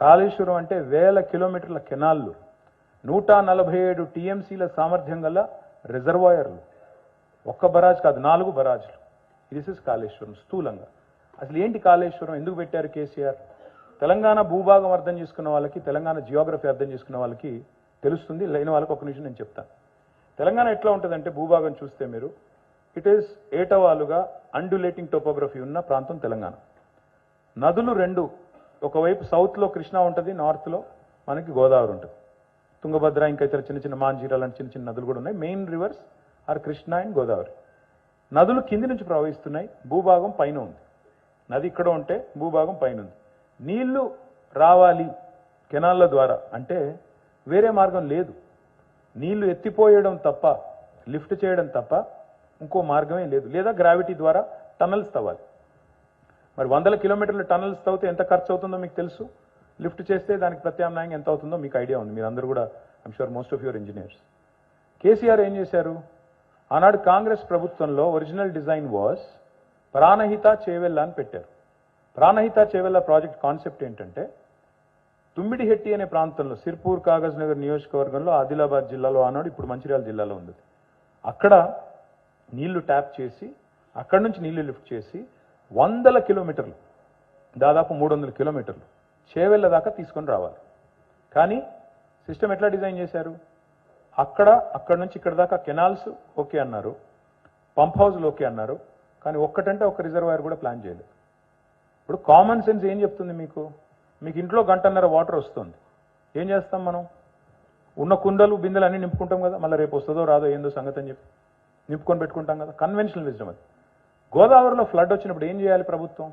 కాళేశ్వరం అంటే 1000 కిలోమీటర్ల కెనాల్లు, 147 టీఎంసీల సామర్థ్యం గల రిజర్వాయర్లు. ఒక్క బరాజ్ కాదు, 4 బరాజ్లు. దిస్ ఇస్ కాళేశ్వరం స్థూలంగా. అసలు ఏంటి కాళేశ్వరం? ఎందుకు పెట్టారు కేసీఆర్? తెలంగాణ భూభాగం అర్థం చేసుకున్న వాళ్ళకి, తెలంగాణ జియోగ్రఫీ అర్థం చేసుకున్న వాళ్ళకి తెలుస్తుంది. లేని వాళ్ళకి ఒక నిమిషం నేను చెప్తాను. తెలంగాణ ఎట్లా ఉంటుందంటే భూభాగం చూస్తే మీరు, ఇట్ ఈస్ ఏటవాలుగా అండ్యులేటింగ్ టోపోగ్రఫీ ఉన్న ప్రాంతం తెలంగాణ. నదులు 2, ఒకవైపు సౌత్లో కృష్ణా ఉంటుంది, నార్త్లో మనకి గోదావరి ఉంటుంది. తుంగభద్ర, ఇంకా ఇతర చిన్న చిన్న మాంజీరా లాంటి చిన్న చిన్న నదులు కూడా ఉన్నాయి. Main rivers are Krishna and Godavari. నదులు కింది నుంచి ప్రవహిస్తున్నాయి, భూభాగం పైన ఉంది. నది ఇక్కడ ఉంటే భూభాగం పైన ఉంది. నీళ్లు రావాలి కెనాళ్ళ ద్వారా అంటే వేరే మార్గం లేదు. నీళ్లు ఎత్తిపోయడం తప్ప, లిఫ్ట్ చేయడం తప్ప ఇంకో మార్గమే లేదు. లేదా గ్రావిటీ ద్వారా టనల్స్ తవ్వాలి. మరి 100 కిలోమీటర్ల టనల్స్ తవ్వితే ఎంత ఖర్చు అవుతుందో మీకు తెలుసు. లిఫ్ట్ చేస్తే దానికి ప్రత్యామ్నాయంగా ఎంత అవుతుందో మీకు ఐడియా ఉంది. మీరు అందరూ కూడా, I'm sure most of your engineers. KCR ఏం చేశారు? ఆనాడు కాంగ్రెస్ ప్రభుత్వంలో original design was Pranahita Chevella అని పెట్టారు. ప్రాణహిత చేవెళ్ళ ప్రాజెక్ట్ కాన్సెప్ట్ ఏంటంటే, తుమ్మిడిహెట్టి అనే ప్రాంతంలో, సిర్పూర్ కాగజ్ నగర్ నియోజకవర్గంలో, ఆదిలాబాద్ జిల్లాలో ఆనాడు, ఇప్పుడు మంచిర్యాల జిల్లాలో ఉంది. అక్కడ నీళ్లు ట్యాప్ చేసి, అక్కడి నుంచి నీళ్లు లిఫ్ట్ చేసి 100 కిలోమీటర్లు, దాదాపు 300 కిలోమీటర్లు చేవెళ్ళ దాకా తీసుకొని రావాలి. కానీ సిస్టమ్ ఎట్లా డిజైన్ చేశారు? అక్కడ నుంచి ఇక్కడ దాకా కెనాల్స్ ఓకే అన్నారు, పంప్ హౌస్లు ఓకే అన్నారు, కానీ ఒక్కటంటే ఒక రిజర్వాయర్ కూడా ప్లాన్ చేయలేదు. ఇప్పుడు కామన్ సెన్స్ ఏం చెప్తుంది మీకు? మీకు ఇంట్లో 1.5 గంట వాటర్ వస్తుంది, ఏం చేస్తాం మనం? ఉన్న కుండలు బిందెలు అన్నీ నింపుకుంటాం కదా, మళ్ళీ రేపు వస్తుందో రాదో ఏందో సంగతి అని చెప్పి నింపుకొని పెట్టుకుంటాం కదా, కన్వెన్షనల్ విజ్డమ్ అది. గోదావరిలో ఫ్లడ్ వచ్చినప్పుడు ఏం చేయాలి ప్రభుత్వం?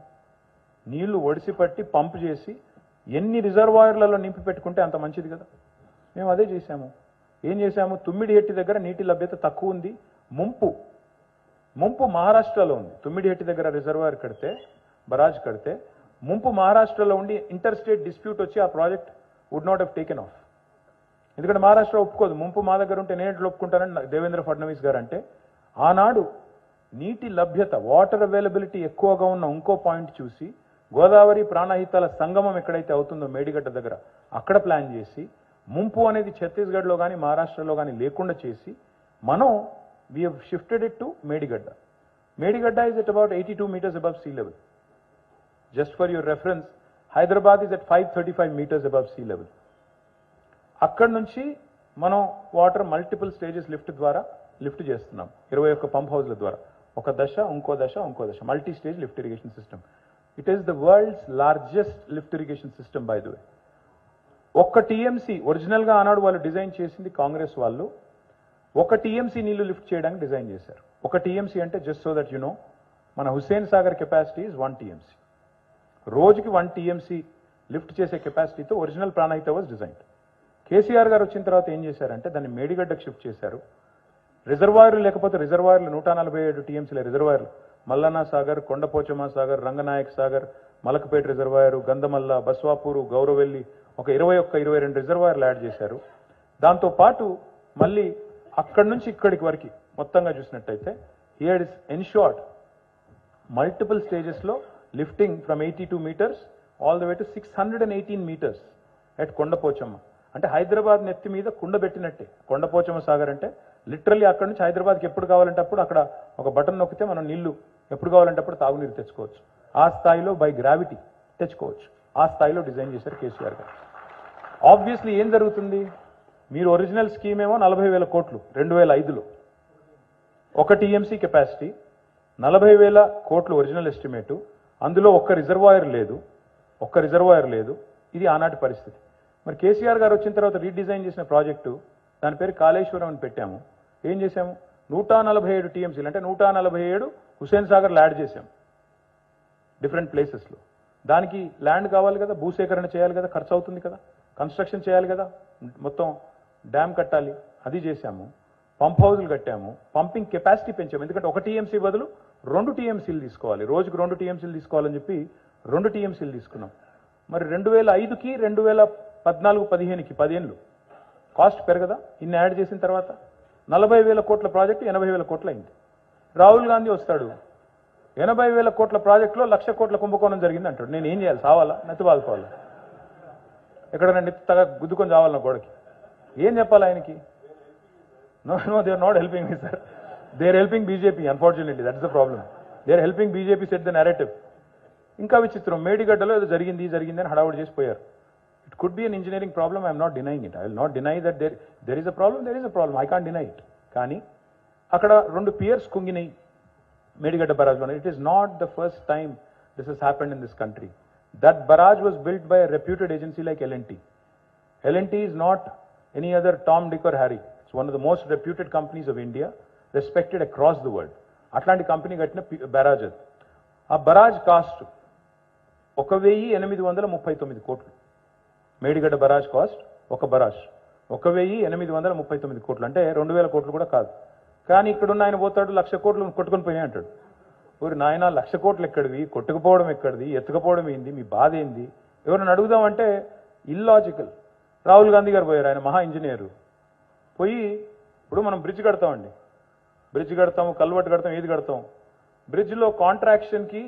నీళ్లు ఒడిసి పట్టి పంప్ చేసి ఎన్ని రిజర్వాయర్లలో నింపి పెట్టుకుంటే అంత మంచిది కదా. మేము అదే చేశాము. ఏం చేశాము? తుమ్మిడిహెట్టి దగ్గర నీటి లభ్యత తక్కువ ఉంది, ముంపు మహారాష్ట్రలో ఉంది. తుమ్మిడిహెట్టి దగ్గర రిజర్వాయర్ కడితే, బరాజ్ కడితే, ముంపు మహారాష్ట్రలో ఉండి ఇంటర్ స్టేట్ డిస్ప్యూట్ వచ్చి ఆ project would not have taken off. ఎందుకంటే మహారాష్ట్ర ఒప్పుకోదు, ముంపు మా దగ్గర ఉంటే నేను ఎట్లా ఒప్పుకుంటానని దేవేంద్ర ఫడ్నవీస్ గారు అంటే, ఆనాడు నీటి లభ్యత, వాటర్ అవైలబిలిటీ ఎక్కువగా ఉన్న ఇంకో పాయింట్ చూసి, గోదావరి ప్రాణహితాల సంగమం ఎక్కడైతే అవుతుందో మేడిగడ్డ దగ్గర, అక్కడ ప్లాన్ చేసి, ముంపు అనేది ఛత్తీస్గఢ్లో కానీ మహారాష్ట్రలో కానీ లేకుండా చేసి, మనం we have shifted it to Medigadda. Medigadda is at about 82 meters above sea level. Just for your reference, Hyderabad is at 535 meters above sea level. అక్కడి నుంచి మనం వాటర్ మల్టిపుల్ స్టేజెస్ లిఫ్ట్ ద్వారా లిఫ్ట్ చేస్తున్నాం, 21 పంప్ హౌస్ల ద్వారా. ఒక దశ, ఇంకో దశ, ఇంకో దశ, multi stage lift irrigation system. It is the world's largest lift irrigation system by the way. ఒక్క టీఎంసీ ఒరిజినల్గా ఆనాడు వాళ్ళు డిజైన్ చేసింది, కాంగ్రెస్ వాళ్ళు 1 టీఎంసీ నీళ్లు లిఫ్ట్ చేయడానికి డిజైన్ చేశారు. 1 టీఎంసీ అంటే just so that you know, మన Hussain Sagar capacity is 1 TMC. రోజుకి 1 టీఎంసీ లిఫ్ట్ చేసే కెపాసిటీతో original Pranahita was designed. KCR గారు వచ్చిన తర్వాత ఏం చేశారంటే దాన్ని మేడిగడ్డకు షిఫ్ట్ చేశారు. రిజర్వాయర్లు లేకపోతే రిజర్వాయర్లు 147 టీఎంసీల రిజర్వాయర్లు, మల్లన్న సాగర్, కొండపోచమ్మ సాగర్, రంగనాయక్ సాగర్, మలకపేట రిజర్వాయరు, గంధమల్ల, బస్వాపూరు, గౌరవెల్లి, ఒక 21-22 రిజర్వాయర్లు యాడ్ చేశారు. దాంతోపాటు మళ్ళీ అక్కడి నుంచి ఇక్కడికి వరకు మొత్తంగా చూసినట్టయితే హియర్ ఇస్ ఎన్షోర్డ్ మల్టిపుల్ స్టేజెస్లో lifting from 82 meters all the way to 618 meters at Kondapochamma. అంటే హైదరాబాద్ నెత్తి మీద కుండ పెట్టినట్టే కొండపోచమ్మ సాగర్ అంటే. లిటరల్లీ అక్కడ నుంచి హైదరాబాద్కి ఎప్పుడు కావాలంటే అప్పుడు అక్కడ ఒక బటన్ నొక్కితే మనం నీళ్లు ఎప్పుడు కావాలంటే అప్పుడు తాగునీరు తెచ్చుకోవచ్చు. ఆ స్థాయిలో బై గ్రావిటీ తెచ్చుకోవచ్చు. ఆ స్థాయిలో డిజైన్ చేశారు కేసీఆర్ గారు. ఆబ్వియస్లీ ఏం జరుగుతుంది? మీరు ఒరిజినల్ స్కీమ్ ఏమో 40,000 కోట్లు 2005లో, 1 టీఎంసీ కెపాసిటీ, 40,000 కోట్లు ఒరిజినల్ ఎస్టిమేటు, అందులో ఒక్క రిజర్వాయర్ లేదు. ఇది ఆనాటి పరిస్థితి. మరి కేసీఆర్ గారు వచ్చిన తర్వాత రీడిజైన్ చేసిన ప్రాజెక్టు, దాని పేరు కాళేశ్వరం అని పెట్టాము. ఏం చేశాము? 147 టీఎంసీలు అంటే 147 హుస్సేన్ సాగర్లు యాడ్ చేశాం డిఫరెంట్ ప్లేసెస్లో. దానికి ల్యాండ్ కావాలి కదా, భూసేకరణ చేయాలి కదా, ఖర్చు అవుతుంది కదా, కన్స్ట్రక్షన్ చేయాలి కదా, మొత్తం డ్యామ్ కట్టాలి, అది చేశాము. పంప్ హౌజులు కట్టాము, పంపింగ్ కెపాసిటీ పెంచాము. ఎందుకంటే 1 టీఎంసీ బదులు 2 టీఎంసీలు తీసుకోవాలి, రోజుకు 2 టీఎంసీలు తీసుకోవాలని చెప్పి 2 టీఎంసీలు తీసుకున్నాం. మరి 2005కి 2014-15కి 10 ఏళ్ళు కాస్ట్ పెరగదా? ఇన్ని యాడ్ చేసిన తర్వాత 40,000 కోట్ల ప్రాజెక్టు 80,000 కోట్లు అయింది. రాహుల్ గాంధీ వస్తాడు, 80,000 కోట్ల ప్రాజెక్టులో 1,00,000 కోట్ల కుంభకోణం జరిగింది అంటాడు. నేను ఏం చేయాలి? సావాలా? నెత్తి బాదుకోవాలా? ఎక్కడైనా నెత్తిగా గుద్దుకొని చావాలన్న గోడకి? ఏం చెప్పాలి ఆయనకి? No, they are not helping me, sir. They are helping BJP, unfortunately. That's the problem. They are helping BJP set the narrative. ఇంకా విచిత్రం, మేడిగడ్డలో ఏదో జరిగింది అని హడావుడి చేసి పోయారు. It could be an engineering problem. I am not denying it. I will not deny that there is a problem. There is a problem. I can't deny it. కానీ అక్కడ 2 piers కుంగినాయి Medigadda barrage. It is not the first time this has happened in this country. That barrage was built by a reputed agency like L&T. L&T is not any other Tom, Dick or Harry. It's one of the most reputed companies of India, respected across the world. అట్లాంటి company కట్టిన barrage అది. ఆ barrage cost 1,839 కోట్లు. Medigadda barrage cost, ఒక barrage 1,839 కోట్లు, అంటే 2,000 కోట్లు కూడా కాదు. కానీ ఇక్కడున్న ఆయన పోతాడు 1,00,000 కోట్లు కొట్టుకొని పోయినాయి అంటాడు. ఊరి నాయన 1,00,000 కోట్లు ఎక్కడివి, కొట్టుకుపోవడం ఎక్కడిది, ఎత్తుకపోవడం ఏంది, మీ బాధ ఏంది, ఎవరైనా అడుగుదామంటే ఇల్లాజికల్. రాహుల్ గాంధీ గారు పోయారు, ఆయన మహా ఇంజనీరు. పోయి ఇప్పుడు మనం బ్రిడ్జ్ కడతామండి, బ్రిడ్జ్ కడతాము, కల్వర్ట్ కడతాం, ఏది కడతాం, బ్రిడ్జ్లో కాంట్రాక్షన్కి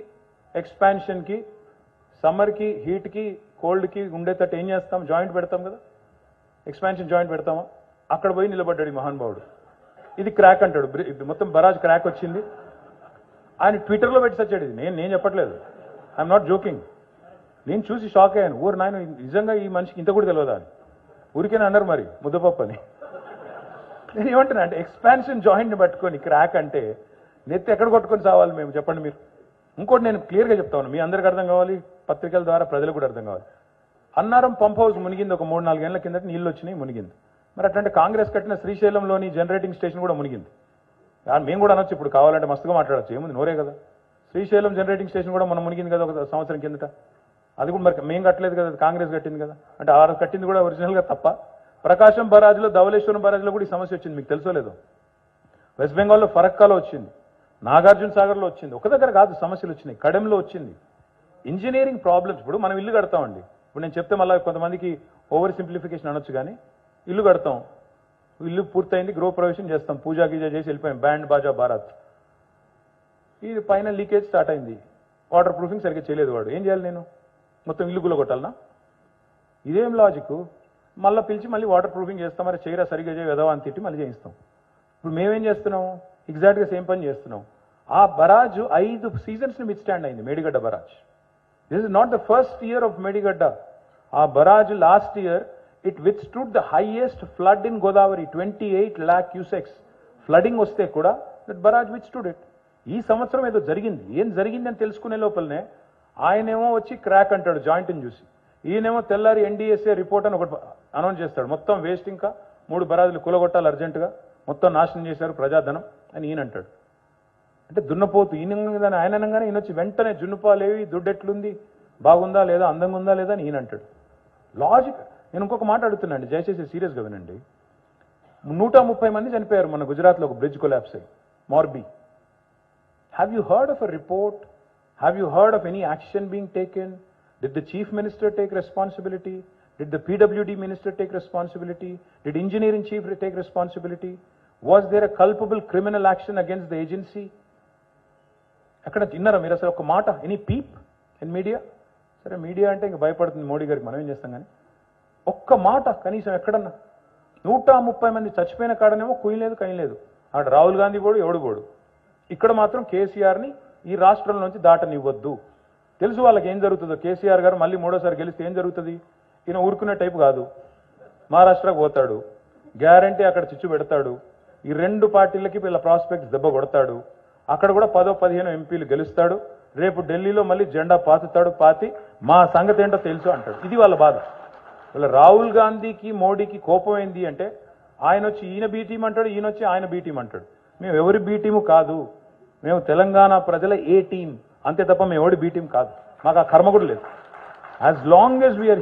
ఎక్స్పాన్షన్కి సమ్మర్కి హీట్కి కోల్డ్కి ఉండేటట్టు ఏం చేస్తాం? జాయింట్ పెడతాం కదా, ఎక్స్పాన్షన్ జాయింట్ పెడతామా? అక్కడ పోయి నిలబడ్డాడు ఈ మహానుభావుడు. ఇది క్రాక్ అంటాడు, మొత్తం బరాజ్ క్రాక్ వచ్చింది. ఆయన ట్విట్టర్లో పెట్టి సచ్చాడు. ఇది నేను చెప్పట్లేదు, ఐఎమ్ నాట్ జోకింగ్. నేను చూసి షాక్ అయ్యాను. ఊరు నాయన నిజంగా ఈ మనిషికి ఇంత కూడా తెలియదా అని. ఊరికేనా అన్నారు మరి ముద్దపప్పు అని. నేను ఏమంటున్నా అంటే ఎక్స్పాన్షన్ జాయింట్ని పట్టుకొని క్రాక్ అంటే నెత్తి ఎక్కడ కొట్టుకొని సావాలి మేము, చెప్పండి మీరు. ఇంకోటి నేను క్లియర్గా చెప్తాను, మీ అందరికీ అర్థం కావాలి, పత్రికల ద్వారా ప్రజలకు కూడా అర్థం కావాలి. అన్నారం పంప్ హౌస్ మునిగింది, ఒక 3-4 ఏళ్ల కిందట నీళ్ళు వచ్చినాయి, మునిగింది. మరి అట్లాంటి కాంగ్రెస్ కట్టిన శ్రీశైలంలోని జనరేటింగ్ స్టేషన్ కూడా మునిగింది. మేము కూడా అనొచ్చు, ఇప్పుడు కావాలంటే మస్తుగా మాట్లాడచ్చు, ఏముంది నోరే కదా. శ్రీశైలం జనరేటింగ్ స్టేషన్ కూడా మనం మునిగింది కదా ఒక సంవత్సరం కిందట. అది కూడా మరి మేము కట్టలేదు కదా, కాంగ్రెస్ కట్టింది కదా. అంటే ఆ కట్టింది కూడా ఒరిజినల్గా తప్ప. ప్రకాశం బరాజ్లో, ధవళేశ్వరం బరాజ్లో కూడా ఈ సమస్య వచ్చింది, మీకు తెలుసో లేదో. వెస్ట్ బెంగాల్లో ఫరక్కాలో వచ్చింది, నాగార్జున సాగర్లో వచ్చింది. ఒక దగ్గర కాదు సమస్యలు వచ్చినాయి, కడెంలో వచ్చింది. Engineering problems. ఇప్పుడు మనం ఇల్లు కడతామండి, ఇప్పుడు నేను చెప్తే మళ్ళీ కొంతమందికి ఓవర్ సింప్లిఫికేషన్ అనొచ్చు, కానీ ఇల్లు కడతాం, ఇల్లు పూర్తయింది, గృహప్రవేశం చేస్తాం, పూజా గీజా చేసి వెళ్ళిపోయాం, బ్యాండ్ బాజా భారత్. ఇది పైన లీకేజ్ స్టార్ట్ అయింది, వాటర్ ప్రూఫింగ్ సరిగ్గా చేయలేదు వాడు. ఏం చేయాలి నేను? మొత్తం ఇల్లు గుల్ల కొట్టాలనా? ఇదేం లాజిక్? మళ్ళీ పిలిచి మళ్ళీ వాటర్ ప్రూఫింగ్ చేస్తాం, మరి చేయరా సరిగ్గా చేయ వెదవా అని తిట్టి మళ్ళీ చేయిస్తాం. ఇప్పుడు మేమేం చేస్తున్నాము? ఎగ్జాక్ట్గా సేమ్ పని చేస్తున్నాం. ఆ బరాజ్ 5 సీజన్స్ని మిడ్ స్టాండ్ అయింది, Medigadda barrage. This is not the first year of Medigadda. ఆ barrage last year it withstood the highest flood in Godavari, 28 lakh cusecs flooding వస్తే కూడా దట్ బరాజ్ విత్స్టూడ్ ఇట్. ఈ సంవత్సరం ఏదో జరిగింది, ఏం జరిగింది అని తెలుసుకునే లోపలనే ఆయనేమో వచ్చి క్రాక్ అంటాడు జాయింట్ని చూసి, ఈయనేమో తెల్లారి ఎన్డీఎస్ఏ రిపోర్ట్ అని ఒకటి అనౌన్స్ చేస్తాడు, మొత్తం వేస్ట్, ఇంకా 3 బరాజులు కూలగొట్టాలి అర్జెంటుగా, మొత్తం నాశనం చేశారు ప్రజాధనం అని ఈయన అంటాడు. అంటే దున్నపోతు ఈయన ఆయన అనగానే ఈయన వచ్చి వెంటనే జున్నుపాలేవి, దుడ్డెట్లుంది, బాగుందా లేదా, అందంగా ఉందా లేదా అని ఈయన అంటాడు. లాజిక్. నేను ఇంకొక మాట అడుగుతున్నాండి, దయచేసి సీరియస్గా వినండి. 130 మంది చనిపోయారు మన గుజరాత్లో ఒక బ్రిడ్జ్ కొలాప్స్ అయ్యి, Morbi. Have you heard of a report? Have you heard of any action being taken? Did the chief minister take responsibility? Did the PWD minister take responsibility? Did engineering chief take responsibility? Was there a culpable criminal action against the agency? ఎక్కడ తిన్నారా మీరు అసలు ఒక మాట? Any peep in media? సరే media అంటే ఇంక భయపడుతుంది మోడీ గారికి, మనం ఏం చేస్తాం, కానీ ఒక్క మాట కనీసం ఎక్కడన్నా. 130 మంది చచ్చిపోయిన కాడనేమో కుయ్యలేదు కయ్యలేదు. అక్కడ రాహుల్ గాంధీ పోడు, ఎవడు పోడు. ఇక్కడ మాత్రం కేసీఆర్ని ఈ రాష్ట్రం నుంచి దాటనివ్వద్దు. తెలుసు వాళ్ళకి ఏం జరుగుతుందో. కేసీఆర్ గారు మళ్ళీ 3వ సారి గెలిస్తే ఏం జరుగుతుంది? ఈయన ఊరుకునే టైపు కాదు, మహారాష్ట్రకు పోతాడు, గ్యారంటీ అక్కడ చిచ్చు పెడతాడు, ఈ 2 పార్టీలకి వీళ్ళ ప్రాస్పెక్ట్స్ దెబ్బ కొడతాడు, అక్కడ కూడా 10-15 ఎంపీలు గెలుస్తాడు, రేపు ఢిల్లీలో మళ్ళీ జెండా పాతుతాడు, పాతి మా సంగతి ఏంటో తెలుసు అంటాడు. ఇది వాళ్ళ బాధ. వీళ్ళ రాహుల్ గాంధీకి మోడీకి కోపం ఏంది అంటే, ఆయన వచ్చి ఈయన బీ టీం అంటాడు, ఈయన వచ్చి ఆయన బీ టీం అంటాడు. మేము ఎవరి బీ టీము కాదు, మేము తెలంగాణ ప్రజల ఏ టీం అంతే తప్ప మేము ఎవడి బీ టీం కాదు. మాకు ఆ కర్మ కూడా లేదు. As long as we are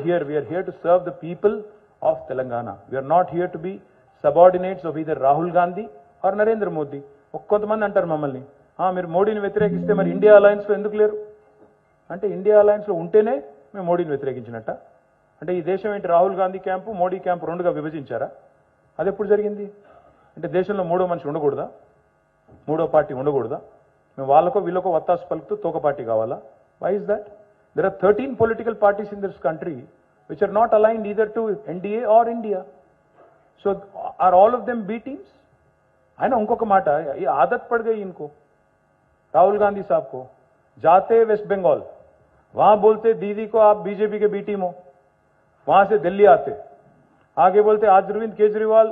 here to serve the people of Telangana. We are not here to be subordinates of either Rahul Gandhi or Narendra Modi. కొంతమంది అంటారు మమ్మల్ని, మీరు మోడీని వ్యతిరేకిస్తే మరి ఇండియా అలయన్స్లో ఎందుకు లేరు అంటే ఇండియా అలయన్స్లో ఉంటేనే మేము మోడీని వ్యతిరేకించినట్ట అంటే ఈ దేశం ఏంటి రాహుల్ గాంధీ క్యాంపు మోడీ క్యాంపు రెండుగా విభజించారా అది ఎప్పుడు జరిగింది అంటే దేశంలో మూడో మనిషి ఉండకూడదా మూడో పార్టీ ఉండకూడదా మేము వాళ్ళకో వీళ్ళకో వత్తాసు పలుకుతూ తోక పార్టీ కావాలా why is that there are 13 political parties in this country which are not aligned either to NDA or India so are all of them B teams ఆయన ఇంకొక మాట ये आदत पड़ गई इनको राहुल गांधी साहब को जाते वेस्ट बंगाल वहां बोलते दीदी को आप बीजेपी के बी टीम हो वहां से दिल्ली आते आगे बोलते अरविंद केजरीवाल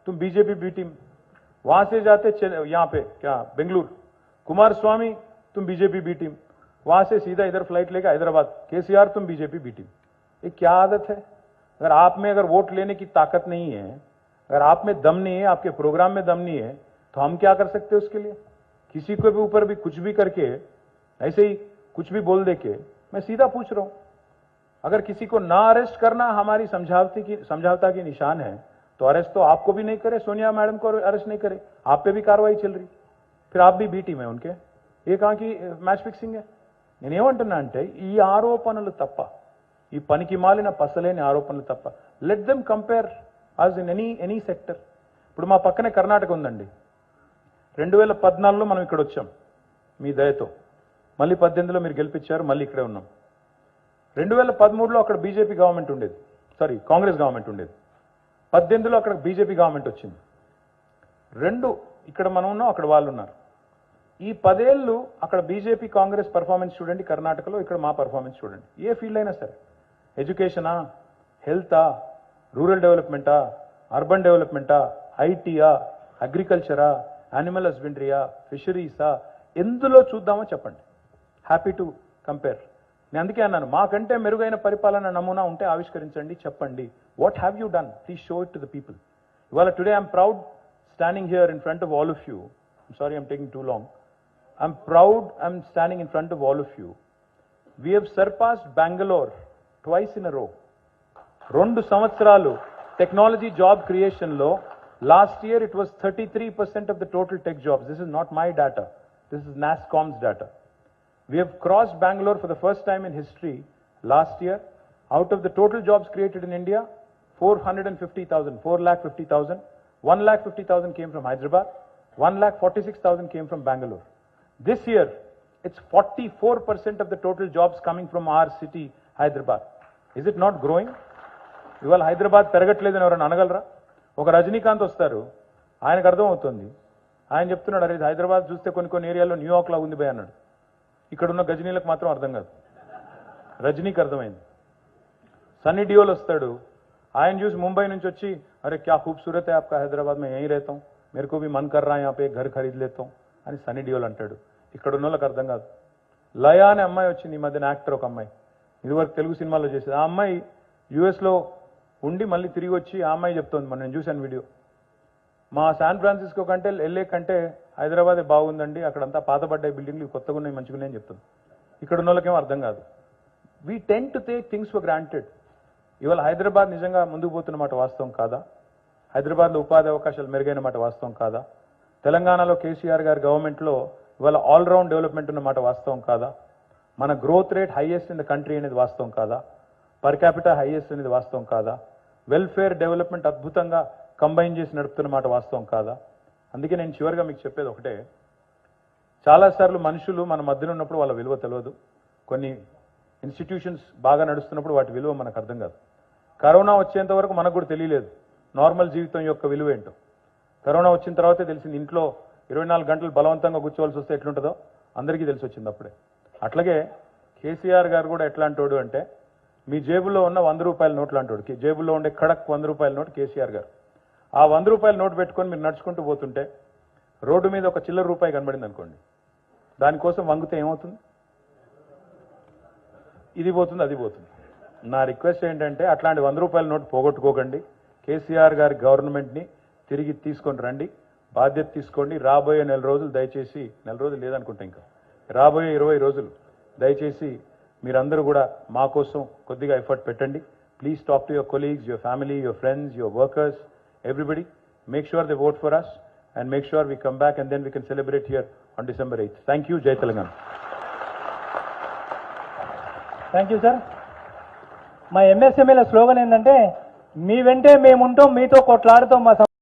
तुम बीजेपी बी टीम वहां से जाते यहाँ पे क्या बेंगलुरु कुमार स्वामी तुम बीजेपी बी टीम वहां से सीधा इधर फ्लाइट लेकर हैदराबाद केसीआर तुम बीजेपी बी टीम ये क्या आदत है अगर आप में अगर वोट लेने की ताकत नहीं है अगर आप में दम नहीं है आपके प्रोग्राम में दम नहीं है तो हम क्या कर सकते हैं उसके लिए किसी को भी ऊपर भी कुछ भी करके ऐसे ही कुछ भी बोल दे के मैं सीधा पूछ रहा हूं अगर किसी को ना अरेस्ट करना हमारी समझौता की निशान है तो अरेस्ट तो आपको भी नहीं करे सोनिया मैडम को अरेस्ट नहीं करे आप पे भी कार्रवाई चल रही फिर आप भी बी टीम है उनके ये कहां की मैच फिक्सिंग है నేనేమంటున్నా అంటే ఈ ఆరోపణలు తప్ప ఈ పనికి మాలిన పసలేని ఆరోపణలు తప్ప let them compare as in any sector ఇప్పుడు మా పక్కనే కర్ణాటక ఉందండి 2014లో మనం ఇక్కడ వచ్చాం మీ దయతో మళ్ళీ 18లో మీరు గెలిపించారు మళ్ళీ ఇక్కడే ఉన్నాం 2013లో అక్కడ బీజేపీ గవర్నమెంట్ ఉండేది సారీ కాంగ్రెస్ గవర్నమెంట్ ఉండేది 18లో అక్కడ బీజేపీ గవర్నమెంట్ వచ్చింది రెండు ఇక్కడ మనం ఉన్నాం అక్కడ వాళ్ళు ఉన్నారు ఈ 10 ఏళ్ళు అక్కడ బీజేపీ కాంగ్రెస్ పర్ఫార్మెన్స్ చూడండి కర్ణాటకలో ఇక్కడ మా పర్ఫార్మెన్స్ చూడండి ఏ ఫీల్డ్ అయినా సరే ఎడ్యుకేషనా హెల్తా రూరల్ డెవలప్మెంటా అర్బన్ డెవలప్మెంటా ఐటీయా అగ్రికల్చరా యానిమల్ హస్బెండరీయా ఫిషరీసా ఎందులో చూద్దామో చెప్పండి హ్యాపీ టు కంపేర్ నేను అందుకే అన్నాను మాకంటే మెరుగైన పరిపాలన నమూనా ఉంటే ఆవిష్కరించండి చెప్పండి what have you done please show it to the people ఇవాళ today I'm proud standing here in front of all of you sorry I'm taking too long I'm proud I'm standing in front of all of you. We have surpassed Bangalore twice in a row. 2 సంవత్సరాలు technology job క్రియేషన్లో last year it was 33% of the total tech jobs. This is not my data. This is NASSCOM's data. We have crossed Bangalore for the first time in history last year. Out of the total jobs created in India, 450,000, 1,50,000 came from Hyderabad, 1,46,000 came from Bangalore. This year, it's 44% of the total jobs coming from our city, Hyderabad. Is it not growing? ఇవాళ హైదరాబాద్ పెరగట్లేదని ఎవరైనా అనగలరా ఒక రజనీకాంత్ వస్తారు ఆయనకు అర్థం అవుతుంది ఆయన చెప్తున్నాడు అరే హైదరాబాద్ చూస్తే కొన్ని ఏరియాలో న్యూయార్క్ లా ఉంది భయ అన్నాడు ఇక్కడ ఉన్న గజనీలకు మాత్రం అర్థం కాదు రజనీకి అర్థమైంది సన్నీ డియోల్ వస్తాడు ఆయన చూసి ముంబై నుంచి వచ్చి అరే క్యా खूबसूरत है आपका हैदराबाद में यहीं रहता हूं मेरे को भी मन कर रहा है यहाँ पे घर खरीद लेता हूं అని సన్నీ డియోల్ అంటాడు ఇక్కడ ఉన్న వాళ్ళకి అర్థం కాదు లయ అనే అమ్మాయి వచ్చింది ఈ మధ్యన యాక్టర్ ఒక అమ్మాయి ఇదివరకు తెలుగు సినిమాలో చేసేది ఆ అమ్మాయి యుఎస్లో ఉండి మళ్ళీ తిరిగి వచ్చి ఆ అమ్మాయి చెప్తోంది మనం నేను చూశాను వీడియో మా శాన్ ఫ్రాన్సిస్కో కంటే ఎల్ఏ కంటే హైదరాబాదే బాగుందండి అక్కడంతా పాతబడ్డాయి బిల్డింగ్లు కొత్తగా ఉన్నాయి మంచిగా ఉన్నాయని చెప్తుంది ఇక్కడ ఉన్న వాళ్ళకేమో అర్థం కాదు we tend to take things for granted ఇవాళ హైదరాబాద్ నిజంగా ముందుకు పోతున్న మాట వాస్తవం కాదా హైదరాబాద్లో ఉపాధి అవకాశాలు మెరుగైన మాట వాస్తవం కాదా తెలంగాణలో కేసీఆర్ గారి గవర్నమెంట్లో ఇవాళ ఆల్రౌండ్ డెవలప్మెంట్ ఉన్న మాట వాస్తవం కాదా మన growth rate highest in the country అనేది వాస్తవం కాదా పర్ క్యాపిటల్ హైయెస్ట్ అనేది వాస్తవం కాదా వెల్ఫేర్ డెవలప్మెంట్ అద్భుతంగా కంబైన్ చేసి నడుపుతున్న మాట వాస్తవం కాదా అందుకే నేను చివరిగా మీకు చెప్పేది ఒకటే చాలాసార్లు మనుషులు మన మధ్యలో ఉన్నప్పుడు వాళ్ళ విలువ తెలియదు కొన్ని ఇన్స్టిట్యూషన్స్ బాగా నడుస్తున్నప్పుడు వాటి విలువ మనకు అర్థం కాదు కరోనా వచ్చేంత వరకు మనకు కూడా తెలియలేదు నార్మల్ జీవితం యొక్క విలువ ఏంటో కరోనా వచ్చిన తర్వాతే తెలిసింది ఇంట్లో 24 గంటలు బలవంతంగా కూర్చోవలసి వస్తే ఎట్లుంటుందో అందరికీ తెలిసి వచ్చింది అప్పుడే అట్లాగే కేసీఆర్ గారు కూడా ఎట్లాంటోడు అంటే మీ జేబులో ఉన్న 100 రూపాయల నోట్లు అంటాడు జేబులో ఉండే ఖడక్ 100 రూపాయల నోట్ కేసీఆర్ గారు ఆ 100 రూపాయల నోట్ పెట్టుకొని మీరు నడుచుకుంటూ పోతుంటే రోడ్డు మీద ఒక చిల్లర రూపాయి కనబడింది అనుకోండి దానికోసం వంగితే ఏమవుతుంది ఇది పోతుంది అది పోతుంది నా రిక్వెస్ట్ ఏంటంటే అట్లాంటి 100 రూపాయల నోట్ పోగొట్టుకోకండి కేసీఆర్ గారి గవర్నమెంట్ని తిరిగి తీసుకొని రండి బాధ్యత తీసుకోండి రాబోయే 4 రోజులు దయచేసి 4 రోజులు లేదనుకుంటా ఇంకా రాబోయే 20 రోజులు దయచేసి మీరందరూ కూడా మా కోసం కొద్దిగా ఎఫర్ట్ పెట్టండి please talk to your colleagues your family your friends your workers everybody make sure they vote for us and make sure we come back and then we can celebrate here on December 8th. Thank you. Jai Telangana. Thank you sir. మా ఎంఎస్ఎంఈల slogan ఏంటంటే మీ వెంటే మేముంటాం, మీతో కొట్లాడుతాం, మా